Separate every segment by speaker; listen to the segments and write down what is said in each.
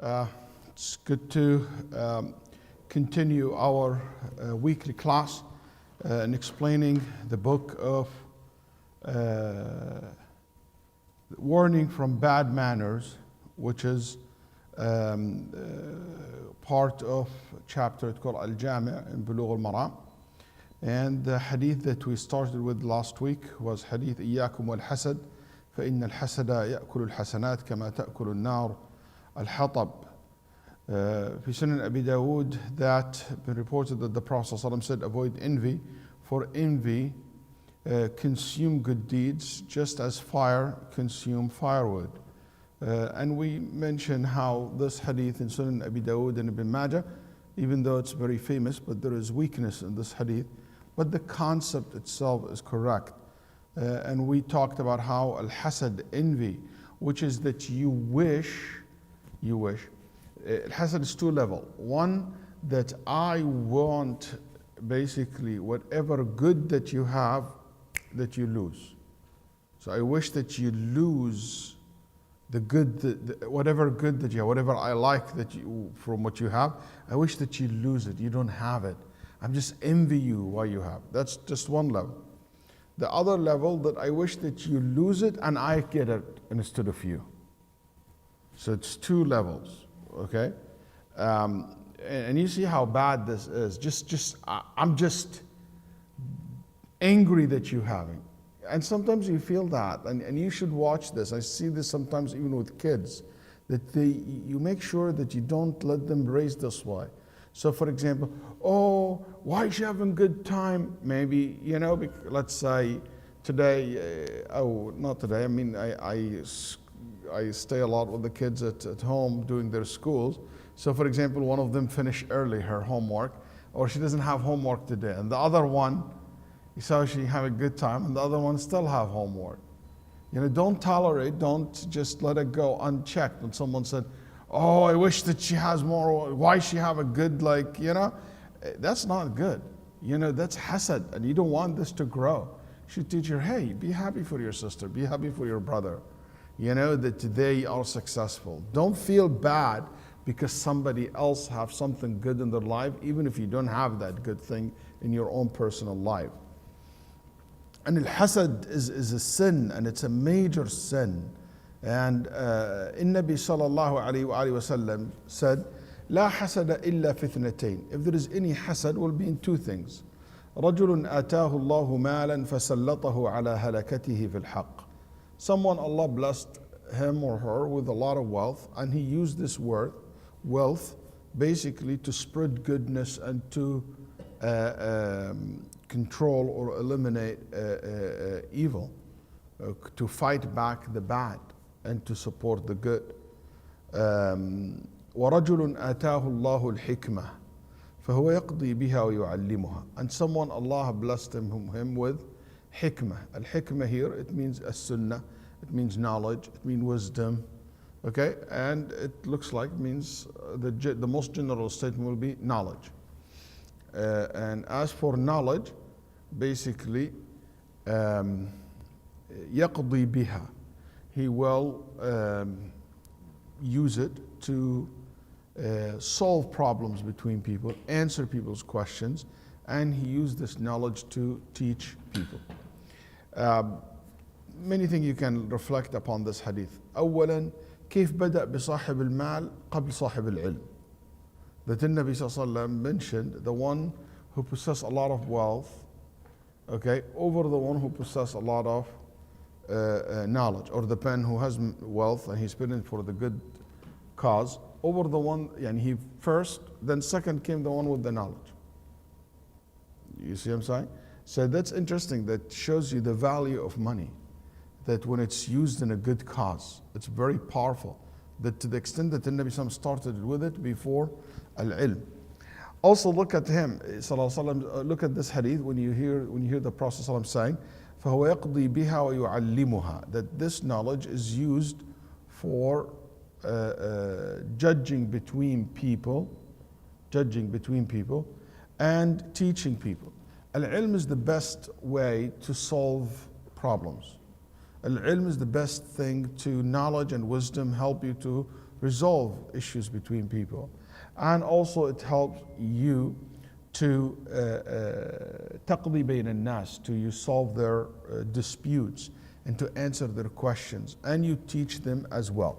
Speaker 1: Uh, it's good to continue our weekly class in explaining the book of warning from bad manners, which is part of chapter called Al-Jami' in Bulugh Al Maram. And the hadith that we started with last week was hadith إياكم والحسد فإن الحسد يأكل الحسنات كما تأكل النار الحطب. في Sunan Abi Dawood, that been reported that the Prophet ﷺ said, avoid envy, for envy consume good deeds just as fire consume firewood. And we mentioned how this hadith in Sunan Abi Dawood and Ibn Majah, even though it's very famous, but there is weakness in this hadith, but the concept itself is correct. And we talked about how al-hasad, envy, which is that you wish. Al-hasad is two levels. One, that I want basically whatever good that you have, that you lose. So I wish that you lose the good, whatever good that you have, whatever I like that you from what you have, I wish that you lose it. You don't have it. I'm just envy you why you have. That's just one level. The other level, that I wish that you lose it and I get it instead of you. So it's two levels, okay? And you see how bad this is. I'm just angry that you're having. And sometimes you feel that, and you should watch this. I see this sometimes even with kids, that you make sure that you don't let them raise this way. So for example, oh, why is she having a good time? Maybe, let's say today, not today, I mean, I stay a lot with the kids at home doing their schools. So for example, one of them finished early her homework, or she doesn't have homework today. And the other one, so she have a good time, and the other one still have homework. Don't tolerate, don't just let it go unchecked. When someone said, oh, I wish that she has more, why she have a good, that's not good. That's hasad, and you don't want this to grow. You should teach her, hey, be happy for your sister, be happy for your brother, that they are successful. Don't feel bad because somebody else have something good in their life, even if you don't have that good thing in your own personal life. And al-hasad is a sin, and it's a major sin. And Nabi sallallahu alayhi wa sallam said, لا حسد إلا في اثنتين. If there is any hasad, will be in two things. رجل آتاه الله مالا فسلطه على هلكته في الحق. Someone, Allah blessed him or her with a lot of wealth, and he used this wealth basically to spread goodness and to control or eliminate evil, to fight back the bad and to support the good. وَرَجُلٌ آتَاهُ اللَّهُ الْحِكْمَةِ فَهُوَ يَقْضِي بِهَا وَيُعَلِّمُهَا. And someone, Allah blessed him with hikmah. Al-hikmah here, it means as-sunnah, it means knowledge, it means wisdom, okay? And it looks like means the most general statement will be knowledge. And as for knowledge, basically, يَقْضِي بِهَا. He will use it to solve problems between people, answer people's questions, and he used this knowledge to teach people. Many things you can reflect upon this hadith. أولا, كيف بدأ بصاحب المال قبل صاحب العلم. That the Nabi sallallahu alaihi wasallam mentioned the one who possesses a lot of wealth, okay, over the one who possesses a lot of knowledge, or the pen who has wealth and he's spending for the good cause, over the one, and he first, then second came the one with the knowledge. You see what I'm saying? So that's interesting. That shows you the value of money, that when it's used in a good cause, it's very powerful. That to the extent that the Nabi started with it before al-ilm. Also look at him, look at this hadith when you hear the Prophet saying, فَهُوَ يَقْضِي بِهَا وَيُعَلِّمُهَا. That this knowledge is used for judging between people and teaching people. Al-ilm is the best way to solve problems. Al-ilm is the best thing to knowledge and wisdom help you to resolve issues between people. And also it helps you to تقضي بين الناس, to you solve their disputes and to answer their questions, and you teach them as well.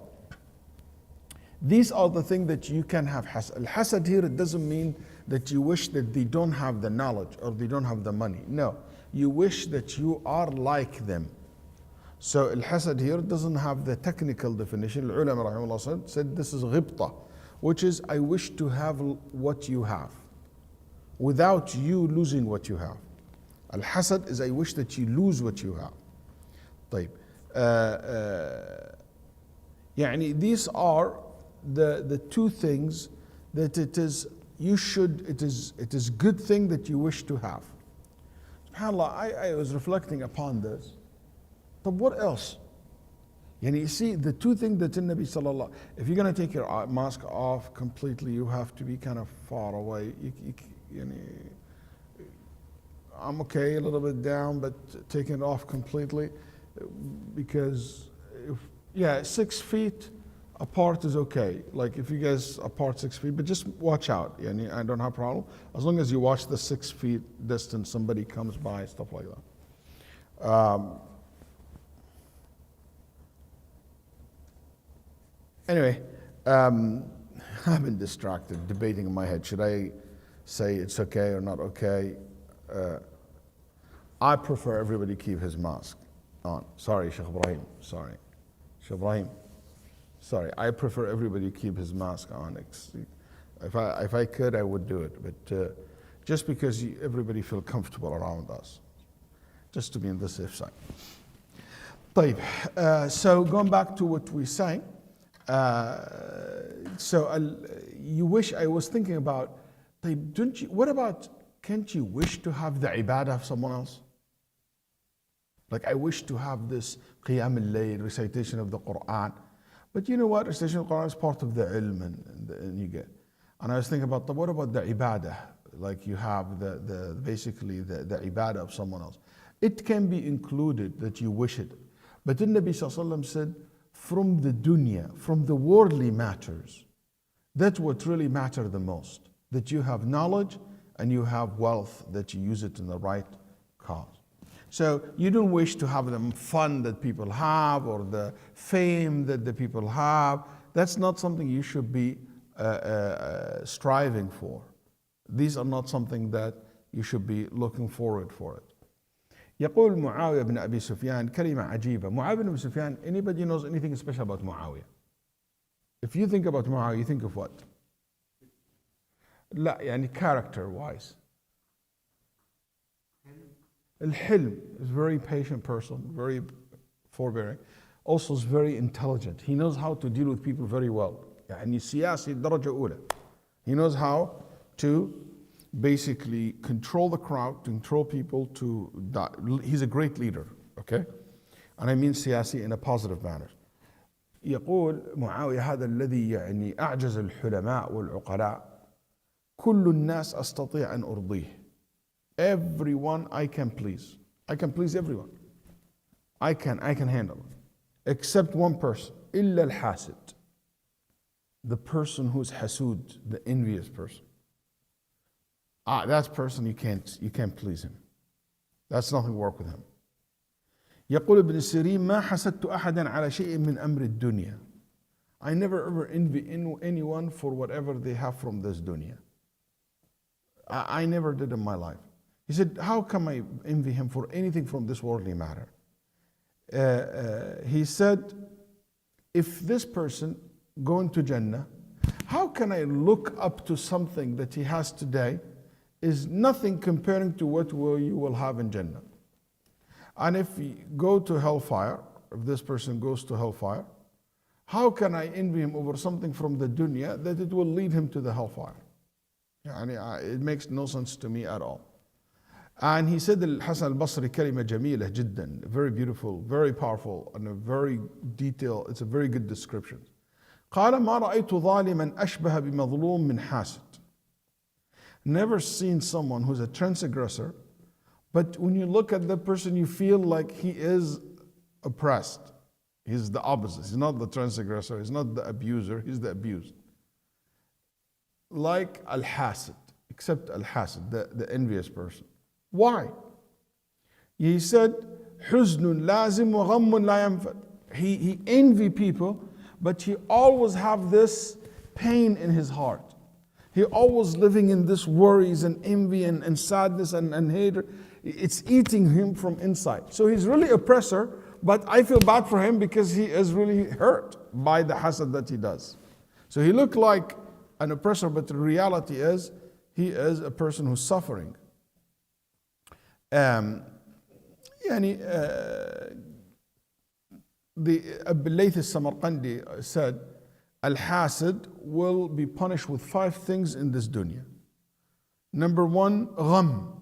Speaker 1: These are the things that you can have hasad. Al-hasad here, it doesn't mean that you wish that they don't have the knowledge or they don't have the money. No, you wish that you are like them. So al-hasad here doesn't have the technical definition. Al-ulama rahimahullah said this is ghibta, which is I wish to have what you have without you losing what you have. Al-hasad is I wish that you lose what you have. طيب. يعني these are the two things that it is good thing that you wish to have. SubhanAllah, I was reflecting upon this. But what else? You see, the two things that in Nabi sallallahu, if you're going to take your mask off completely, you have to be kind of far away. I'm okay, a little bit down, but taking it off completely, because 6 feet apart is okay. Like if you guys apart 6 feet, but just watch out. I don't have a problem as long as you watch the 6 feet distance. Somebody comes by, stuff like that. Anyway, I've been distracted, debating in my head. Should I say it's okay or not okay? I prefer everybody keep his mask on. Sorry, Shaykh Ibrahim. Sorry, Shaykh Ibrahim. Sorry, I prefer everybody keep his mask on. If I could, I would do it. But just because everybody feel comfortable around us, just to be on the safe side. طيب, so going back to what we say. You wish, I was thinking about, what about, can't you wish to have the ibadah of someone else? Like I wish to have this qiyam al-layl, recitation of the Quran. But you know what, recitation of the Quran is part of the ilm and you get. And I was thinking about, what about the ibadah? Like you have basically the ibadah of someone else. It can be included that you wish it. But the Nabi sallallahu alaihi wasallam said, from the dunya, from the worldly matters, that's what really matters the most. That you have knowledge and you have wealth, that you use it in the right cause. So you don't wish to have the fun that people have or the fame that the people have. That's not something you should be striving for. These are not something that you should be looking forward for it. يقول معاوية بن أبي سفيان كلمة عجيبة. Muawiyah bin Abi Sufyan, anybody knows anything special about Muawiyah? If you think about Muawiyah, you think of what? لا, يعني character wise. الحلم is a very patient person, very forbearing. Also is very intelligent. He knows how to deal with people very well. يعني سياسي درجة أولى. He knows how to basically control the crowd, to control people, he's a great leader, okay? And I mean سياسي in a positive manner. يقول معاوية هذا الذي يعني أعجز الحلماء والعقلاء كل الناس أستطيع أن أرضيه. Everyone I can please. I can please everyone. I can handle it. Except one person. إلا الحاسد. The person who's hasud, the envious person. That person you can't please him. That's nothing work with him. يقول ابن سيرين ما حسدت أحدا على شيء من أمر الدنيا. I never ever envy anyone for whatever they have from this dunya. I never did in my life. He said, how come I envy him for anything from this worldly matter? He said, if this person going to Jannah, how can I look up to something that he has today is nothing comparing to what you will have in Jannah. And if you go to hellfire, if this person goes to hellfire, how can I envy him over something from the dunya that it will lead him to the hellfire? It makes no sense to me at all. And he said, Al-Hasan al-Basri كلمة جميلة جدا, very beautiful, very powerful, and a very detailed, it's a very good description. قال ما رأيت ظالما أشبه بمظلوم من حاسد. Never seen someone who's a transgressor, but when you look at the person, you feel like he is oppressed. He's the opposite. He's not the transgressor. He's not the abuser. He's the abused. Like al-hasid, except al-hasid, the envious person. Why? He said, حزن لازم وغم لا ينفد. He envy people, but he always have this pain in his heart. He always living in this worries and envy and sadness and hatred. It's eating him from inside. So he's really oppressor, but I feel bad for him because he is really hurt by the hasad that he does. So he looked like an oppressor, but the reality is he is a person who's suffering. يعني the Abu Layth al-Samarqandi said, Al-Hasid will be punished with 5 things in this dunya. Number 1, gham,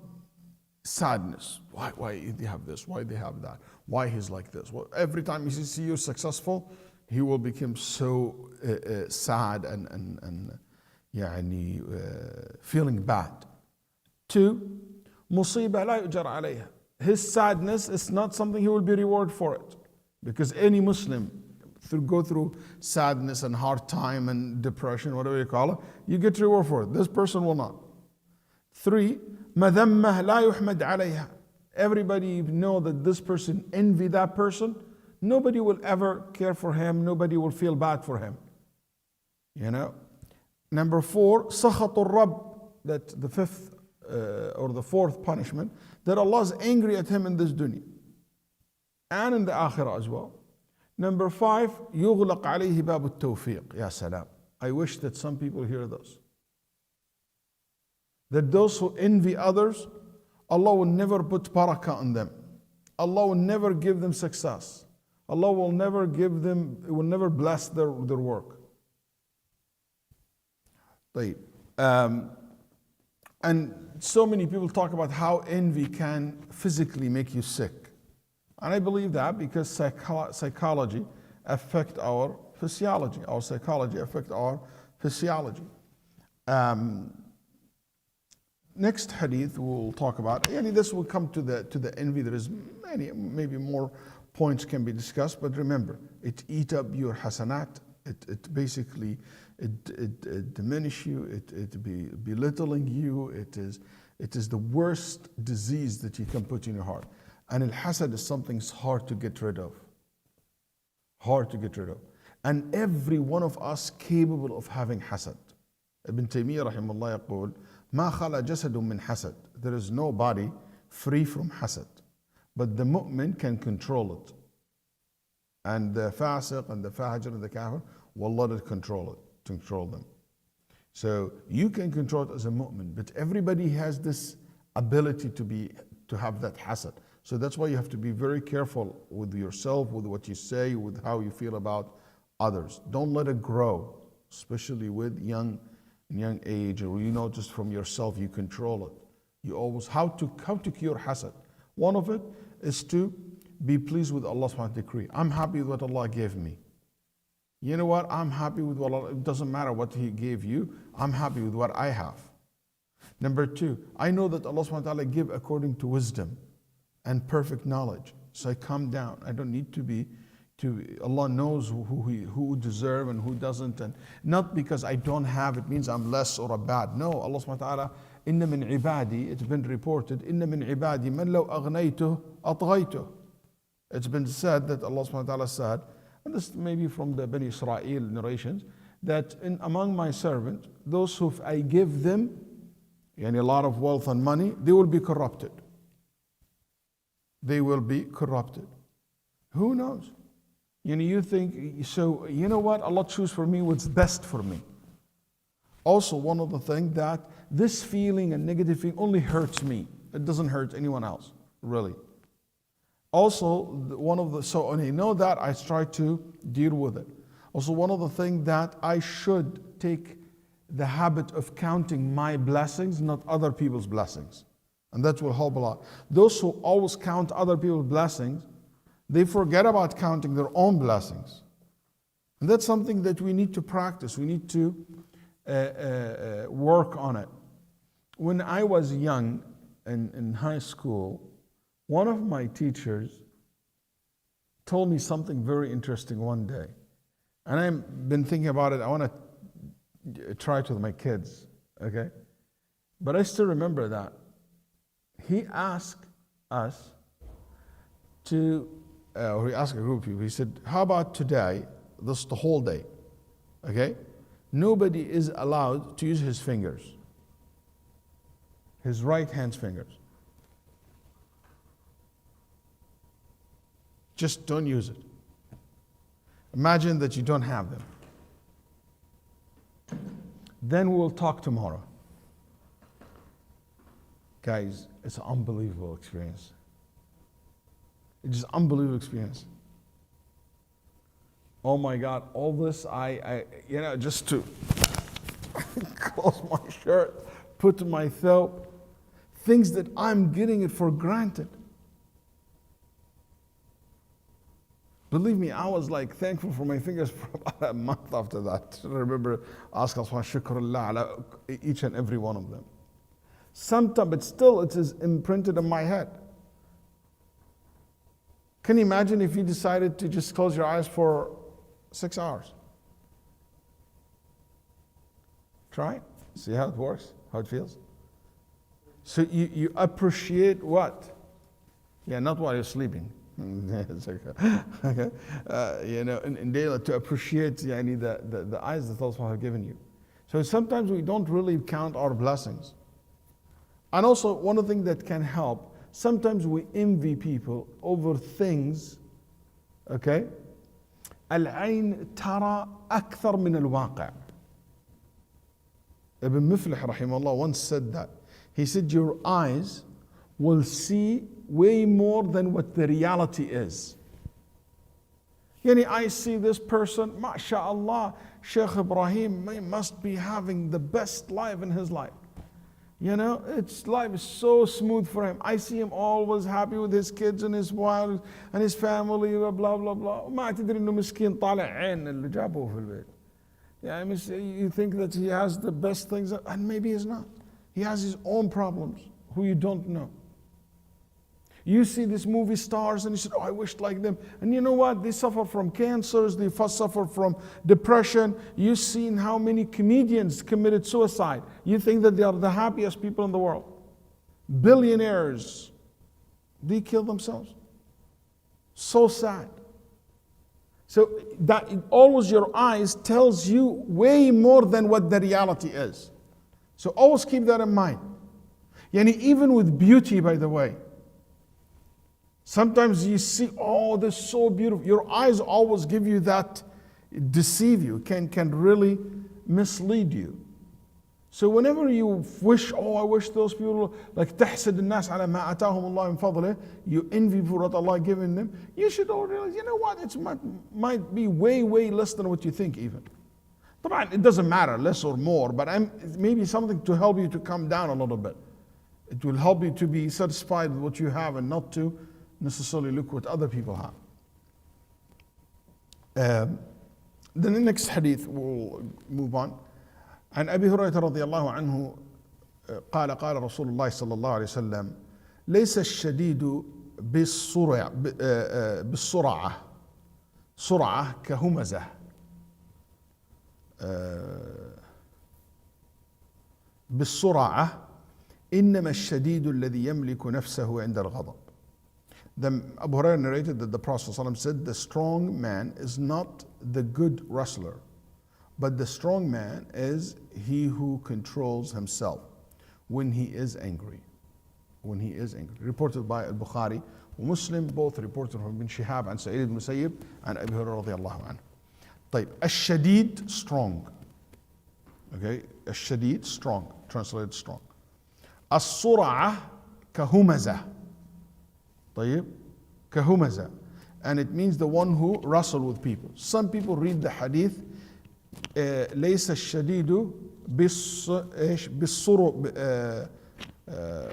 Speaker 1: sadness. Why they have this? Why they have that? Why he's like this? Well, every time he sees you successful, he will become so sad and feeling bad. 2, مصيبة لا يؤجر عليها. His sadness is not something he will be rewarded for it. Because any Muslim go through sadness and hard time and depression, whatever you call it, you get reward for it. This person will not. 3, مذمة لا يحمد عليها. Everybody know that this person envy that person. Nobody will ever care for him. Nobody will feel bad for him. You know. Number 4, سخط الرب. That the 5th or the 4th punishment, that Allah is angry at him in this dunya and in the akhirah as well. Number 5, يغلق عليه باب التوفيق. Ya salam. I wish that some people hear this. That those who envy others, Allah will never put barakah on them. Allah will never give them success. Allah will never bless their work. طيب. And so many people talk about how envy can physically make you sick. And I believe that because psychology affect our physiology. Our psychology affect our physiology. Next hadith we'll talk about. This will come to the envy. There is maybe more points can be discussed, but remember, it eat up your hasanat. It basically diminish you. It be belittling you. It is the worst disease that you can put in your heart. And al-hasad is something hard to get rid of. Hard to get rid of. And every one of us capable of having hasad. Ibn Taymiyyah rahimahullah يقول ما خلا جسد من حسد. There is no body free from hasad. But the mu'min can control it. And the fasiq and the fajr and the kafir will let it control them. So you can control it as a mu'min, but everybody has this ability to have that hasad. So that's why you have to be very careful with yourself, with what you say, with how you feel about others. Don't let it grow, especially with young age, or just from yourself, you control it. You always how to cure hasad. One of it is to be pleased with Allah's decree. I'm happy with what Allah gave me. You know what? I'm happy with what Allah, it doesn't matter what He gave you. I'm happy with what I have. Number 2, I know that Allah subhanahu wa ta'ala give according to wisdom and perfect knowledge. So I calm down. I don't need Allah knows who deserve and who doesn't. And not because I don't have, it means I'm less or a bad. No, Allah subhanahu wa ta'ala, inna min ibadi, it's been reported, inna min ibadi man law aghnaytuh atghaytuh. It's been said that Allah subhanahu wa ta'ala said, and this may be from the Bani Israel narrations, that among my servants, those who I give them a lot of wealth and money, they will be corrupted. They will be corrupted. Who knows? You think, so you know what? Allah choose for me what's best for me. Also, one of the things that this feeling and negative feeling only hurts me. It doesn't hurt anyone else, really. Also, and I know that I try to deal with it. Also, one of the things that I should take the habit of counting my blessings, not other people's blessings. And that will help a lot. Those who always count other people's blessings, they forget about counting their own blessings. And that's something that we need to practice. We need to work on it. When I was young in high school, one of my teachers told me something very interesting one day. And I've been thinking about it. I want to try it with my kids, okay? But I still remember that. He asked us or he asked a group of people, he said, how about today, this the whole day, okay? Nobody is allowed to use his fingers, his right hand's fingers. Just don't use it. Imagine that you don't have them. Then we'll talk tomorrow. Guys, it's an unbelievable experience. It's just an unbelievable experience. Oh my God, all this, just to close my shirt, put my throat, things that I'm getting it for granted. Believe me, I was like thankful for my fingers for about a month after that. I remember asking Allah, shukrullah ala each and every one of them. Sometimes, but still it is imprinted in my head. Can you imagine if you decided to just close your eyes for 6 hours? Try it. See how it works, how it feels. So you appreciate what? Yeah, not while you're sleeping. Okay. In daylight, to appreciate the eyes that Allah has given you. So sometimes we don't really count our blessings. And also, one of the things that can help, sometimes we envy people over things, okay? العين ترى أكثر من الواقع. Ibn Muflih rahimahullah once said that. He said, your eyes will see way more than what the reality is. I see this person, MashaAllah, Shaykh Ibrahim must be having the best life in his life. Its life is so smooth for him. I see him always happy with his kids and his wife and his family, blah blah blah. ما تدري إنه مسكين طالع عين اللي جابوه في البيت. You think that he has the best things, and maybe he's not. He has his own problems, who you don't know. You see these movie stars and you said, oh, I wished like them. And you know what? They suffer from cancers, they suffer from depression. You've seen how many comedians committed suicide. You think that they are the happiest people in the world. Billionaires, they kill themselves. So sad. So that always your eyes tells you way more than what the reality is. So always keep that in mind. Even with beauty, by the way. Sometimes you see, oh, this is so beautiful. Your eyes always give you that, deceive you, can really mislead you. So whenever you wish, oh, I wish those people, like تحسد الناس على ما آتاهم الله من فضله, you envy for what Allah given them, you should all realize, you know what, it might be way, way less than what you think even. But it doesn't matter, less or more, but maybe something to help you to come down a little bit. It will help you to be satisfied with what you have and not to necessarily look what other people have. Then the next hadith, we'll move on. عن أبي هريرة رضي الله عنه قال قال رسول الله صلى الله عليه وسلم ليس الشديد بالسرعة سرعة كهمزة بالسرعة إنما الشديد الذي يملك نفسه عند الغضب. Then Abu Hurairah narrated that the Prophet ﷺ said, the strong man is not the good wrestler, but the strong man is he who controls himself when he is angry. When he is angry. Reported by Al-Bukhari and Muslim, both reported from Ibn Shihab and Sa'id ibn Musayyib and Abu Hurairah radiallahu anhu. طيب, الشديد, strong. Okay, الشديد, strong. Translated strong. السرعة كهمزة. طيب, كهمزة. And it means the one who wrestle with people. Some people read the hadith ليس الشديد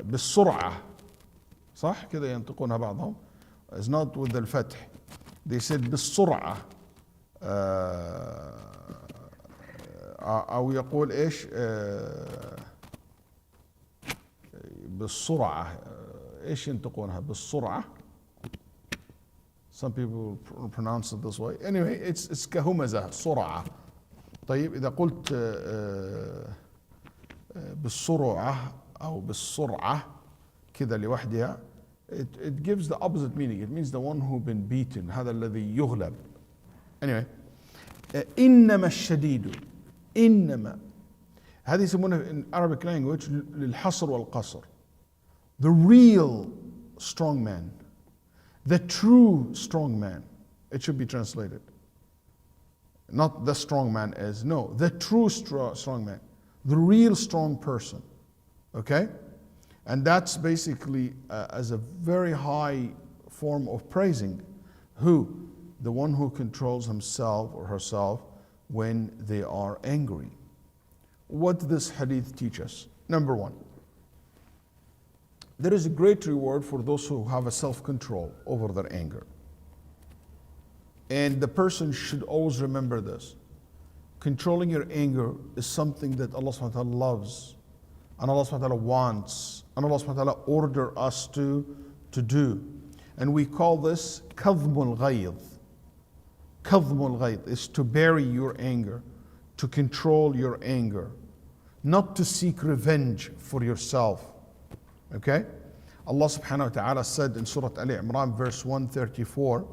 Speaker 1: بالسرعة. صح كده ينطقونها بعضهم. It's not with the الفتح. They said بالسرعة. أو يقول إيش بالسرعة. إيش ينطقونها بالسرعة. Some people pronounce it this way. Anyway, it's كهمزة سرعة. طيب إذا قلت بالسرعة أو بالسرعة كذا لوحدها, it gives the opposite meaning. It means the one who been beaten. هذا الذي يغلب. Anyway, إنما الشديد, إنما هذه يسمونها in Arabic language للحصر والقصر. The real strong man, the true strong man. It should be translated. Not the strong man is, no, the true strong man, the real strong person. Okay? And that's basically as a very high form of praising. Who? The one who controls himself or herself when they are angry. What does this hadith teach us? Number one, there is a great reward for those who have a self-control over their anger. And the person should always remember this. Controlling your anger is something that Allah subhanahu wa ta'ala loves, and Allah subhanahu wa ta'ala wants, and Allah subhanahu wa ta'ala order us to do. And we call this kadhmul ghayth. Kadhmul ghayth is to bury your anger, to control your anger, not to seek revenge for yourself. Okay? Allah subhanahu wa ta'ala said in Surah Al Imran verse 134,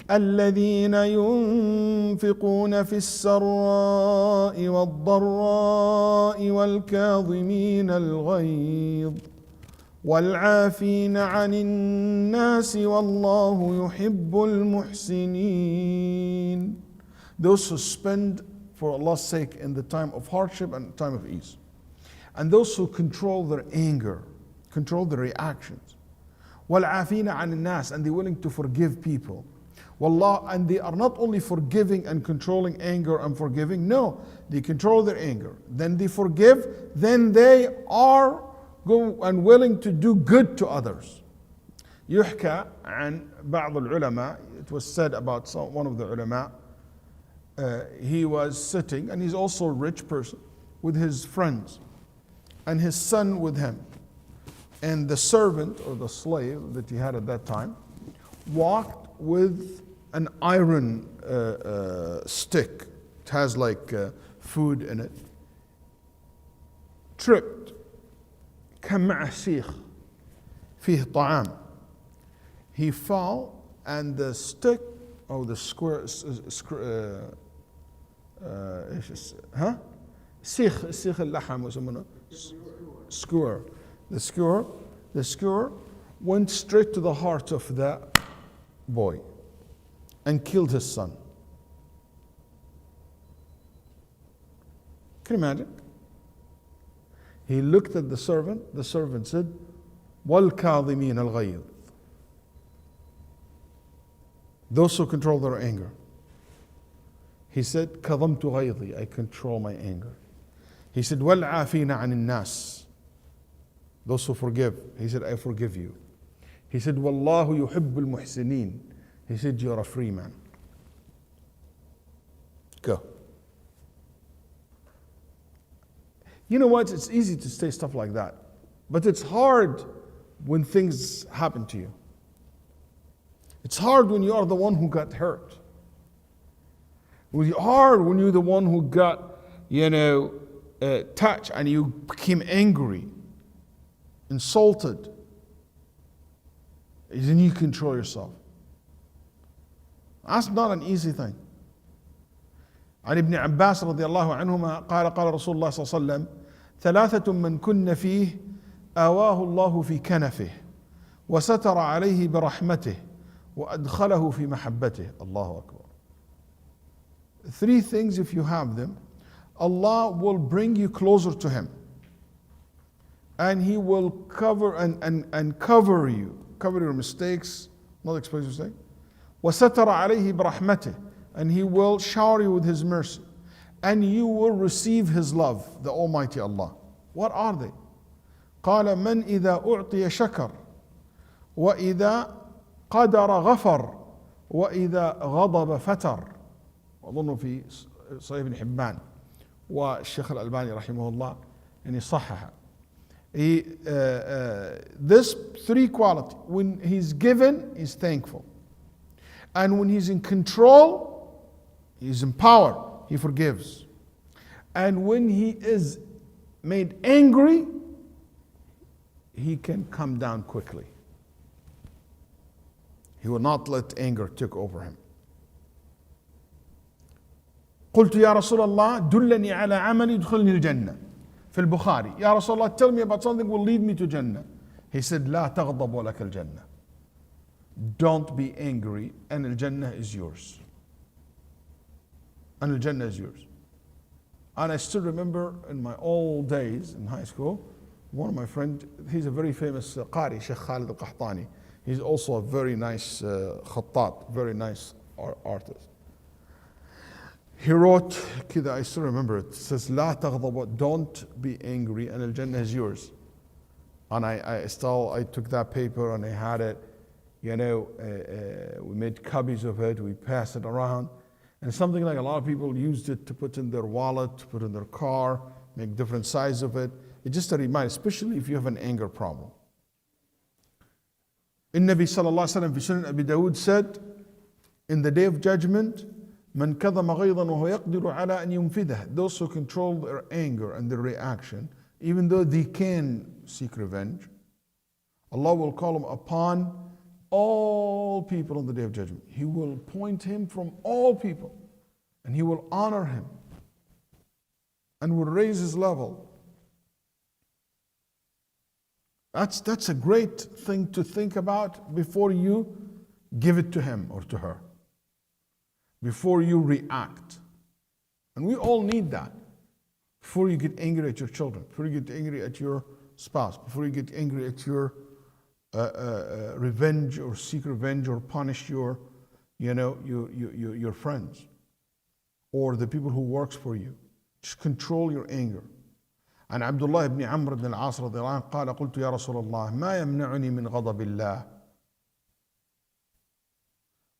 Speaker 1: الذين ينفقون في السراء والضراء والكاظمين الغيظ والعافين عن الناس والله يحب المحسنين. Those who spend for Allah's sake in the time of hardship and time of ease. And those who control their anger, control their reactions. وَالْعَافِينَ عَنِ النَّاسِ, and they're willing to forgive people. Wallah, and they are not only forgiving and controlling anger and forgiving, no, they control their anger. Then they forgive, then they are go and willing to do good to others. يحكى عن بعض العلماء, it was said about one of the ulama, he was sitting, and he's also a rich person, with his friends, and his son with him. And the servant or the slave that he had at that time walked with an iron stick. It has like food in it. Tripped. كان معه سيخ فيه طعام. He fell, and the stick, or the square, سيخ اللحم يسمونه skewer. The skewer went straight to the heart of the boy and killed his son. Can you imagine? He looked at the servant said, وَالْكَاظِمِينَ الْغَيْظِ, those who control their anger. He said, كَظَمْتُ غَيْظِي, I control my anger. He said, وَالْعَافِينَ عَنِ النَّاسِ, those who forgive. He said, I forgive you. He said, وَاللَّهُ يُحِبُّ الْمُحْسِنِينَ, he said, you're a free man. Go. You know what? It's easy to say stuff like that, but it's hard when things happen to you. It's hard when you are the one who got hurt. It's hard when you're the one who got, touched, and you became angry, insulted. Then you control yourself. That's not an easy thing. عن ابن عباس رضي الله عنهما قال قال رسول الله صلى الله عليه وسلم ثلاثة من كن فيه آواه الله في كنفه وستر عليه برحمته وأدخله في محبته. الله أكبر. Three things, if you have them, Allah will bring you closer to Him, and He will cover and cover you, cover your mistakes, not expose your mistake. وستر عليه برحمته, and He will shower you with His mercy, and you will receive His love, the Almighty Allah. What are they? قال من إذا أعطي شكر وإذا قدر غفر وإذا غضب فتر. أظن في صحيح ابن حبان والشيخ الألباني رحمه الله يعني صحح. This three qualities, when he's given, he's thankful. And when he's in control, he's in power, he forgives. And when he is made angry, he can come down quickly. He will not let anger take over him. قلت يا رسول الله دلني على عمل يدخلني الجنة في البخاري. يا رسول الله, tell me about something will lead me to Jannah. He said, لا تغضب ولك الجنة. Don't be angry and al-Jannah is yours. And al-Jannah is yours. And I still remember in my old days in high school, one of my friends, he's a very famous Qari, Shaykh Waleed al-Qahtani. He's also a very nice khattat, very nice artist. He wrote, كذا, I still remember it, says, لا تغضب, don't be angry and al-Jannah is yours. And I took that paper and I had it, we made copies of it, we passed it around. And something like a lot of people used it to put in their wallet, to put in their car, make different size of it. It's just a reminder, especially if you have an anger problem. النبي صلى الله عليه وسلم في سنن أبي داود said, in the day of judgment, من كظم غيظا وهو يقدر على أن ينفذه. Those who control their anger and their reaction, even though they can seek revenge, Allah will call them upon all people on the day of judgment. He will point him from all people and he will honor him and will raise his level. That's a great thing to think about before you give it to him or to her, before you react. And we all need that. Before you get angry at your children, before you get angry at your spouse, before you get angry at your revenge or seek revenge or punish your friends or the people who works for you. Just control your anger. عن عبد الله بن عمرو بن العاص رضي الله عنه قال قلت يا رسول الله ما يمنعني من غضب الله.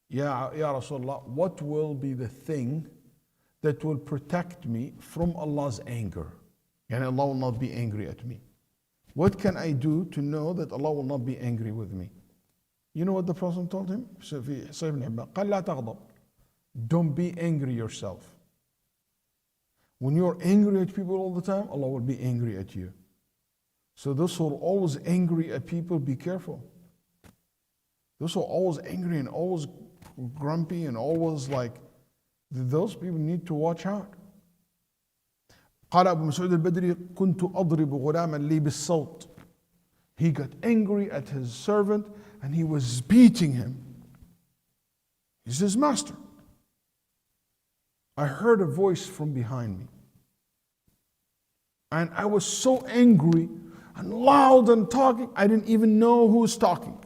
Speaker 1: يا رسول الله, what will be the thing that will protect me from Allah's anger? Yani Allah will not be angry at me. What can I do to know that Allah will not be angry with me? You know what the Prophet told him? قال لا تغضب. Don't be angry yourself. When you're angry at people all the time, Allah will be angry at you. So those who are always angry at people, be careful. Those who are always angry and always grumpy and always those people need to watch out. قال أبو مسعود البدري كنت أضرب غلاما لي بالصوت. He got angry at his servant and he was beating him. He's his master. I heard a voice from behind me. And I was so angry and loud and talking, I didn't even know who was talking.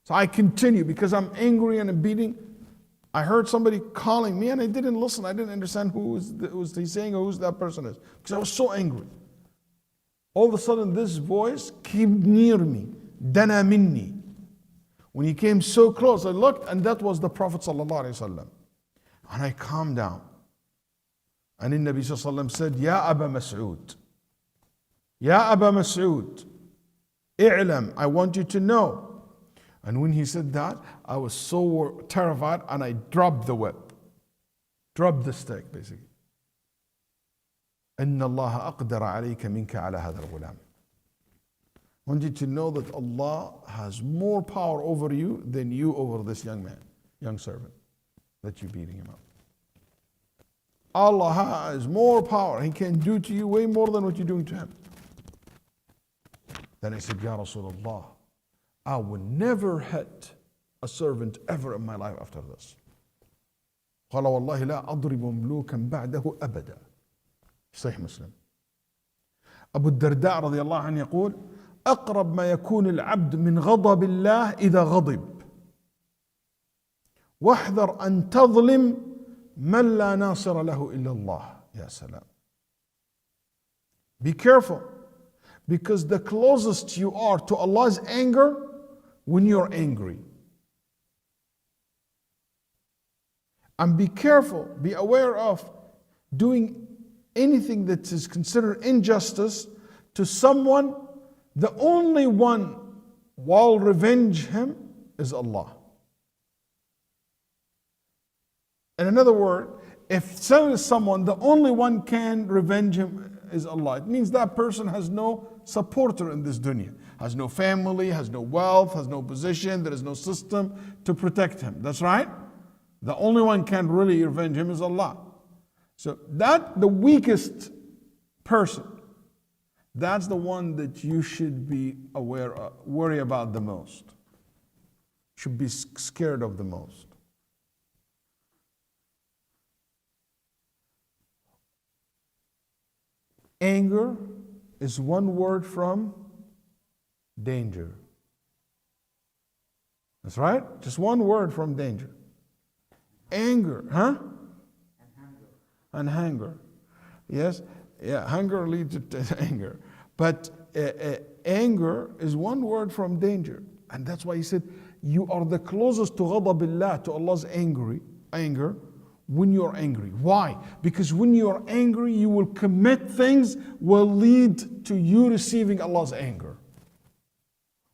Speaker 1: So I continue because I'm angry and I'm beating. I heard somebody calling me and I didn't listen. I didn't understand who was he saying or who that person is because I was so angry. All of a sudden this voice came near me. Dana minni. When he came so close, I looked and that was the Prophet ﷺ. And I calmed down. And the Nabi ﷺ said, Ya Aba Mas'ud. Ya Aba Mas'ud. I'lam, I want you to know. And when he said that, I was so terrified and I dropped the whip. Dropped the stick, basically. إن الله أقدر عليك منك على هذا الغلام. I want you to know that Allah has more power over you than you over this young man, young servant, that you're beating him up. Allah has more power. He can do to you way more than what you're doing to him. Then I said, Ya Rasulullah, I will never hit a servant ever in my life after this. قال والله لا أضرب مملوكا بعده أبدا. صحيح مسلم. أبو الدرداء رضي الله عنه يقول أقرب ما يكون العبد من غضب الله إذا غضب واحذر أن تظلم من لا ناصر له إلا الله. يا سلام. Be careful, because the closest you are to Allah's anger when you're angry. And be careful, be aware of doing anything that is considered injustice to someone. The only one will revenge him is Allah. In another word, if someone, the only one can revenge him is Allah, it means that person has no supporter in this dunya, has no family, has no wealth, has no position, there is no system to protect him. That's right? The only one can really revenge him is Allah. So that the weakest person, that's the one that you should be aware of, worry about the most, should be scared of the most. Anger is one word from danger. That's right? Just one word from danger. Anger, huh? And hunger. Yes? Yeah, hunger leads to anger. But anger is one word from danger. And that's why he said, you are the closest to ghadabillah, to Allah's anger, when you're angry. Why? Because when you're angry, you will commit things will lead to you receiving Allah's anger.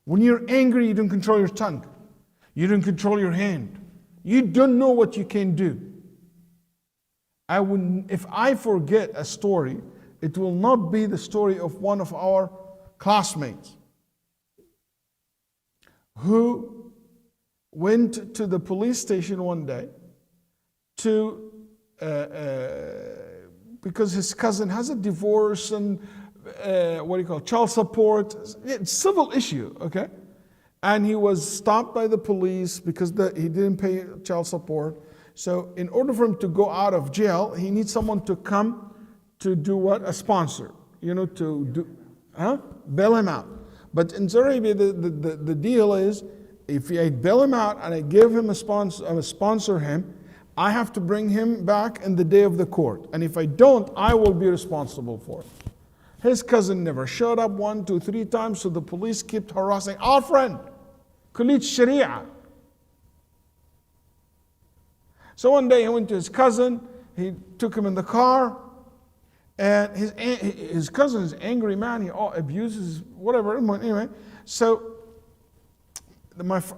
Speaker 1: When you're angry, you don't control your tongue. You don't control your hand. You don't know what you can do. If I forget a story, it will not be the story of one of our classmates who went to the police station one day to because his cousin has a divorce and child support. It's a civil issue, okay? And he was stopped by the police because he didn't pay child support. So in order for him to go out of jail, he needs someone to come to do what? A sponsor. To do, bail him out. But in Saudi Arabia, the deal is, if I bail him out and I give him sponsor him, I have to bring him back in the day of the court. And if I don't, I will be responsible for it. His cousin never showed up 1, 2, 3 times, so the police kept harassing our friend, Khalid Sharia. So one day he went to his cousin, he took him in the car, and his cousin is an angry man, he abuses, whatever, anyway. So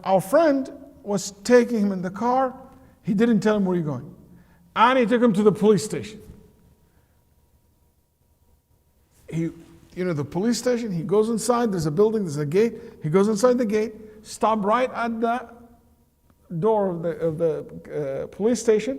Speaker 1: our friend was taking him in the car, he didn't tell him where you're going. And he took him to the police station. The police station, he goes inside, there's a building, there's a gate, he goes inside the gate, stop right at the door of the police station,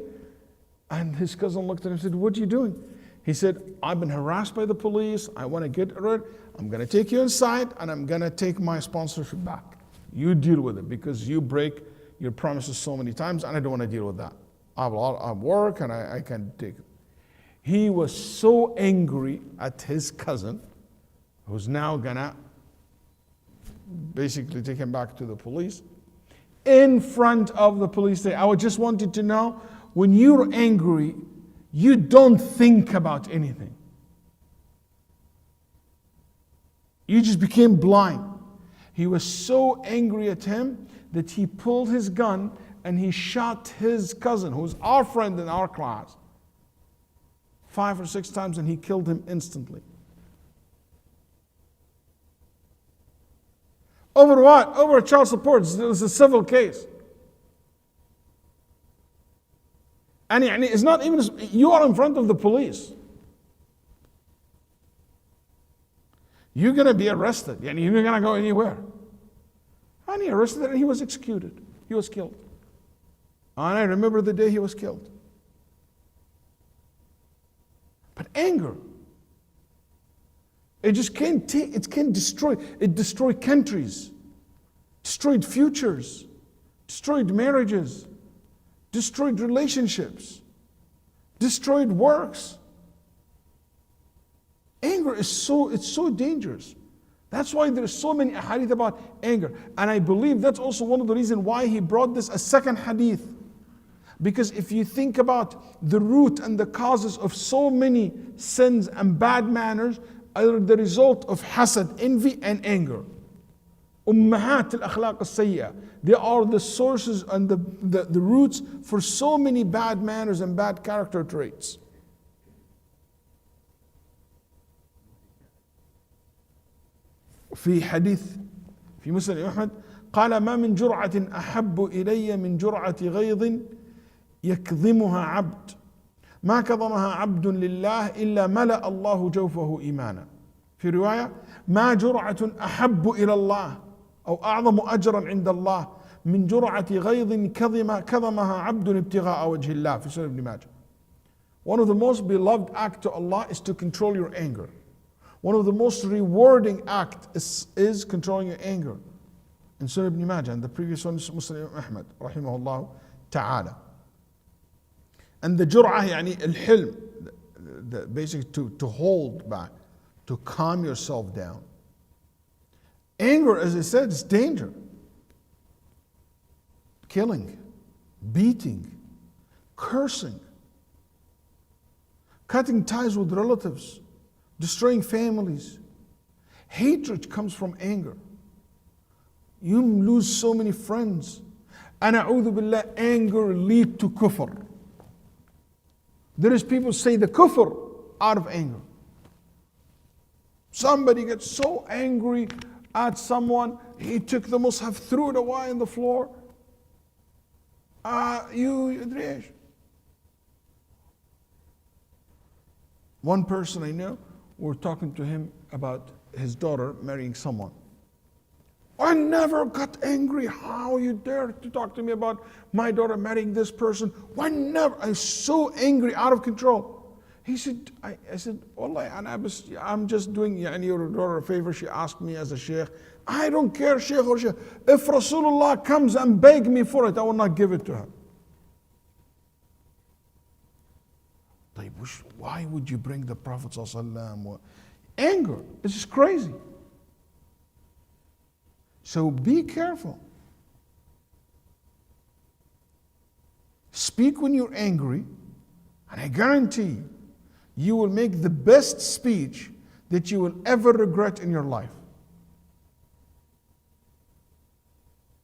Speaker 1: and his cousin looked at him and said, what are you doing? He said, I've been harassed by the police, I want to get rid, I'm going to take you inside, and I'm going to take my sponsorship back. You deal with it, because you break your promises so many times, and I don't want to deal with that. I have a lot of work, and I can't take it. He was so angry at his cousin, who's now gonna basically take him back to the police, in front of the police station. I just wanted to know, when you're angry, you don't think about anything. You just became blind. He was so angry at him that he pulled his gun and he shot his cousin, who's our friend in our class, 5 or 6 times, and he killed him instantly. Over what? Over child support. It was a civil case. And it's not even, you are in front of the police. You're going to be arrested. You're not going to go anywhere. And he arrested and he was executed. He was killed. And I remember the day he was killed. But anger, it just can't take, it can destroy. It destroyed countries, destroyed futures, destroyed marriages, destroyed relationships, destroyed works. Anger is so dangerous. That's why there's so many hadith about anger. And I believe that's also one of the reasons why he brought this a second hadith. Because if you think about the root and the causes of so many sins and bad manners, are the result of hasad, envy, and anger. Ummahat al-akhlaq al-sayyi'ah. They are the sources and the roots for so many bad manners and bad character traits. في حديث في مسند أحمد قال ما من جرعة أحب إلي من جرعة غيظ يكظمها عبد ما كظمها عبد لله إلا ملأ الله جوفه إيمانا. في رواية ما جرعة أحب إلى الله أو أعظم أجرا عند الله من جرعة غيظ كظمها عبد ابتغاء وجه الله. في Sunan Ibn Majah. One of the most beloved acts to Allah is to control your anger. One of the most rewarding acts is controlling your anger. In Sunan Ibn Majah, and the previous one is Muslim Ahmad rahimahullah ta'ala. And the jur'ah, yani al-hilm, basically to hold back, to calm yourself down. Anger, as I said, is danger. Killing, beating, cursing, cutting ties with relatives, destroying families. Hatred comes from anger. You lose so many friends. And a'udhu billah, anger leads to kufr. There is people say the kufr out of anger. Somebody gets so angry at someone, he took the mushaf, threw it away on the floor. One person I know, we're talking to him about his daughter marrying someone. I never got angry. How you dare to talk to me about my daughter marrying this person? Why never? I was so angry, out of control. He said, I said, Wallah, I'm just doing your daughter a favor. She asked me as a sheikh. I don't care, sheikh or sheikh. If Rasulullah comes and beg me for it, I will not give it to her. Why would you bring the Prophet ﷺ? Anger, it's just crazy. So be careful. Speak when you're angry, and I guarantee you, you will make the best speech that you will ever regret in your life.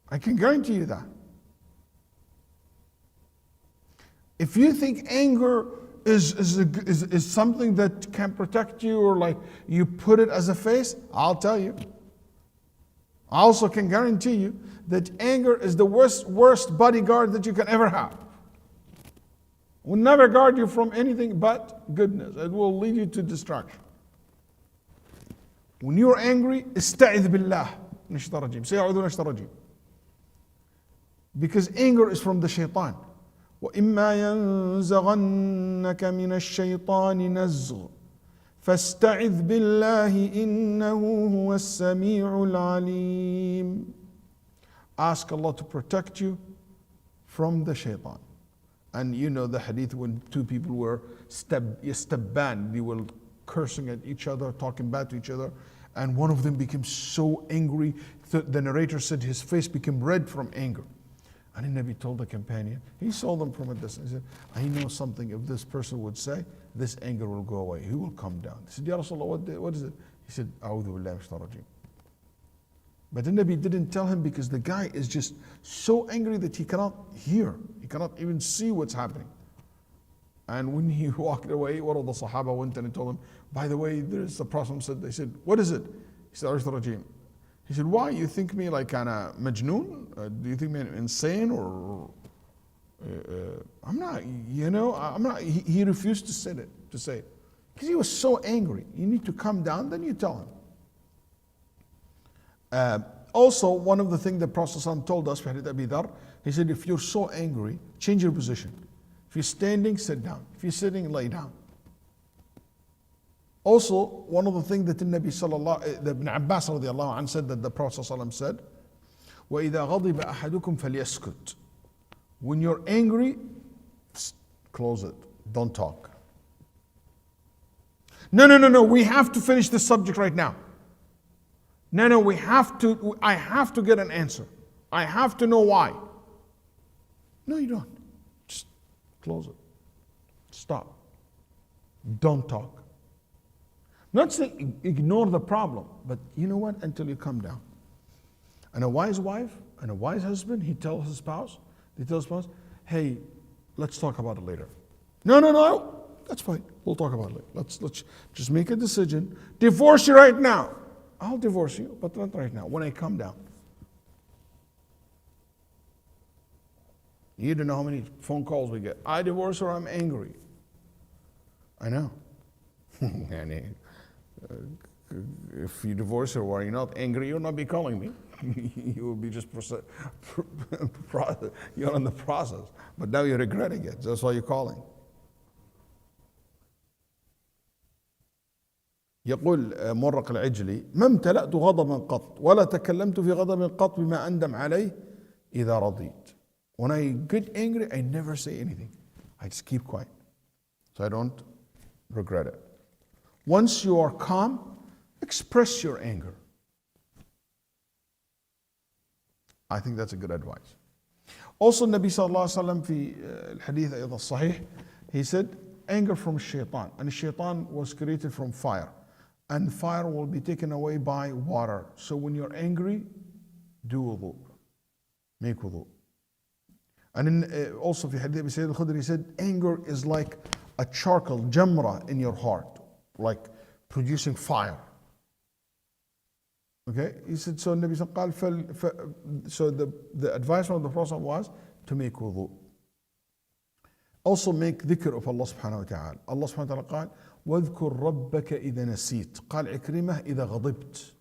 Speaker 1: I can guarantee you that. If you think anger is something that can protect you, or like you put it as a face, I'll tell you. I also can guarantee you that anger is the worst bodyguard that you can ever have. It will never guard you from anything but goodness. It will lead you to destruction. When you're angry, استعذ بالله من الشيطان الرجيم. Say أعوذ بالله من الشيطان الرجيم. Because anger is from the shaitan. وَإِمَّا يَنزَغَنَّكَ مِنَ الشَّيْطَانِ نَزْغٌ فَاسْتَعِذْ بِاللَّهِ إِنَّهُ هُوَ السَّمِيعُ الْعَلِيمُ. Ask Allah to protect you from the shaitan. And you know the hadith when two people were yastabban, they were cursing at each other, talking bad to each other, and one of them became so angry, the narrator said his face became red from anger. And the Nabi told the companion, he saw them from a distance, he said, I know something, if this person would say, this anger will go away, he will come down. He said, Ya Rasulullah, what is it? He said, A'udhu billahi minash shaitanir rajeem. But the Nabi didn't tell him because the guy is just so angry that he cannot hear, he cannot even see what's happening. And when he walked away, one of the Sahaba went and told him, by the way, there's the Prophet said, they said, what is it? He said, A'udhu Rajim. He said, why? You think me like kinda majnoon? Do you think me insane or I'm not, I'm not. He refused to say it. Because he was so angry. You need to come down, then you tell him. Also, one of the things the Prophet ﷺ told us, he said, if you're so angry, change your position. If you're standing, sit down. If you're sitting, lay down. Also, one of the things that the Nabi Ibn Abbas radiallahu anh said, that the Prophet ﷺ said, وَإِذَا غَضِبَ أَحَدُكُمْ فَلْيَسْكُتْ. When you're angry, close it. Don't talk. No, we have to finish this subject right now. No, I have to get an answer. I have to know why. No, you don't. Just close it. Stop. Don't talk. Not saying ignore the problem, but you know what? Until you come down. And a wise wife and a wise husband, he tells his spouse, hey, let's talk about it later. No, that's fine. We'll talk about it later. Let's just make a decision. Divorce you right now. I'll divorce you, but not right now, when I come down. You don't know how many phone calls we get. I divorce her, I'm angry. I know. And if you divorce her while you're not angry, you'll not be calling me. You will be just you're in the process. But now you're regretting it. That's why you're calling. يقول مرق العجلي ما امتلأت غضبا قط ولا تكلمت في غضب قط بما أندم عليه إذا رضيت. When I get angry, I never say anything. I just keep quiet. So I don't regret it. Once you are calm, express your anger. I think that's a good advice. Also, Nabi sallallahu alaihi wasallam في الحديث أيضا الصحيح, he said, anger from shaitan. And shaitan was created from fire. And fire will be taken away by water. So when you're angry, do wudu. Make wudu. And in, also في حديث Sayyid al-Khudri, he said, anger is like a charcoal, jamra in your heart, like producing fire. Okay? He said, so Nabi so the advice from the Prophet was to make wudu. Also make dhikr of Allah subhanahu wa ta'ala. Allah subhanahu wa ta'ala قال واذكر ربك إذا نسيت. قال عكرمة إذا غضبت.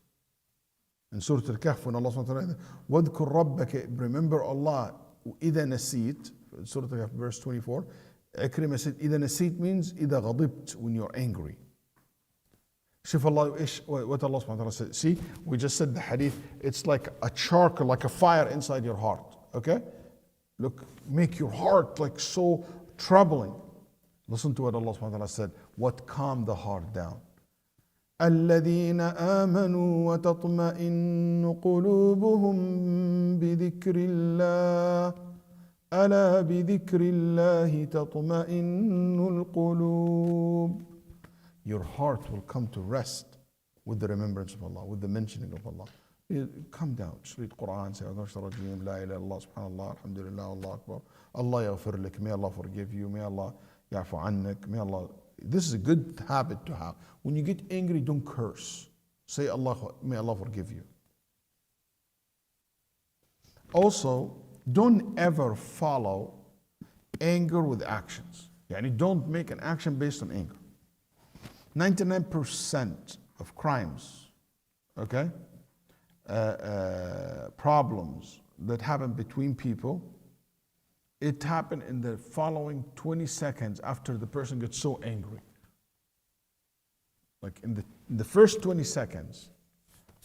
Speaker 1: In Surah Al-Kahf, when Allah subhanahu wa ta'ala واذكر ربك, remember Allah إذا نسيت. Surah Al-Kahf verse 24. عكرمة said إذا نسيت means إذا غضبت, when you're angry. شوف الله إيش what Allah subhanahu wa ta'ala said. See, we just said the hadith, it's like a charcoal, like a fire inside your heart. Okay? Look, make your heart like so troubling. Listen to what Allah subhanahu wa ta'ala said. What calmed the heart down. الذين آمنوا وتطمئن قلوبهم بذكر الله ألا بذكر الله تطمئن القلوب. Your heart will come to rest with the remembrance of Allah, with the mentioning of Allah. Come down, just read Quran, say, La ilaha illallah, subhanallah, alhamdulillah, Allah akbar. Allah yaghfir lak, may Allah forgive you, may Allah ya'fu annak, may Allah. This is a good habit to have. When you get angry, don't curse. Say, may Allah forgive you. Also, don't ever follow anger with actions. Yani don't make an action based on anger. 99% of crimes, okay, problems that happen between people, it happened in the following 20 seconds after the person gets so angry. Like in the first 20 seconds,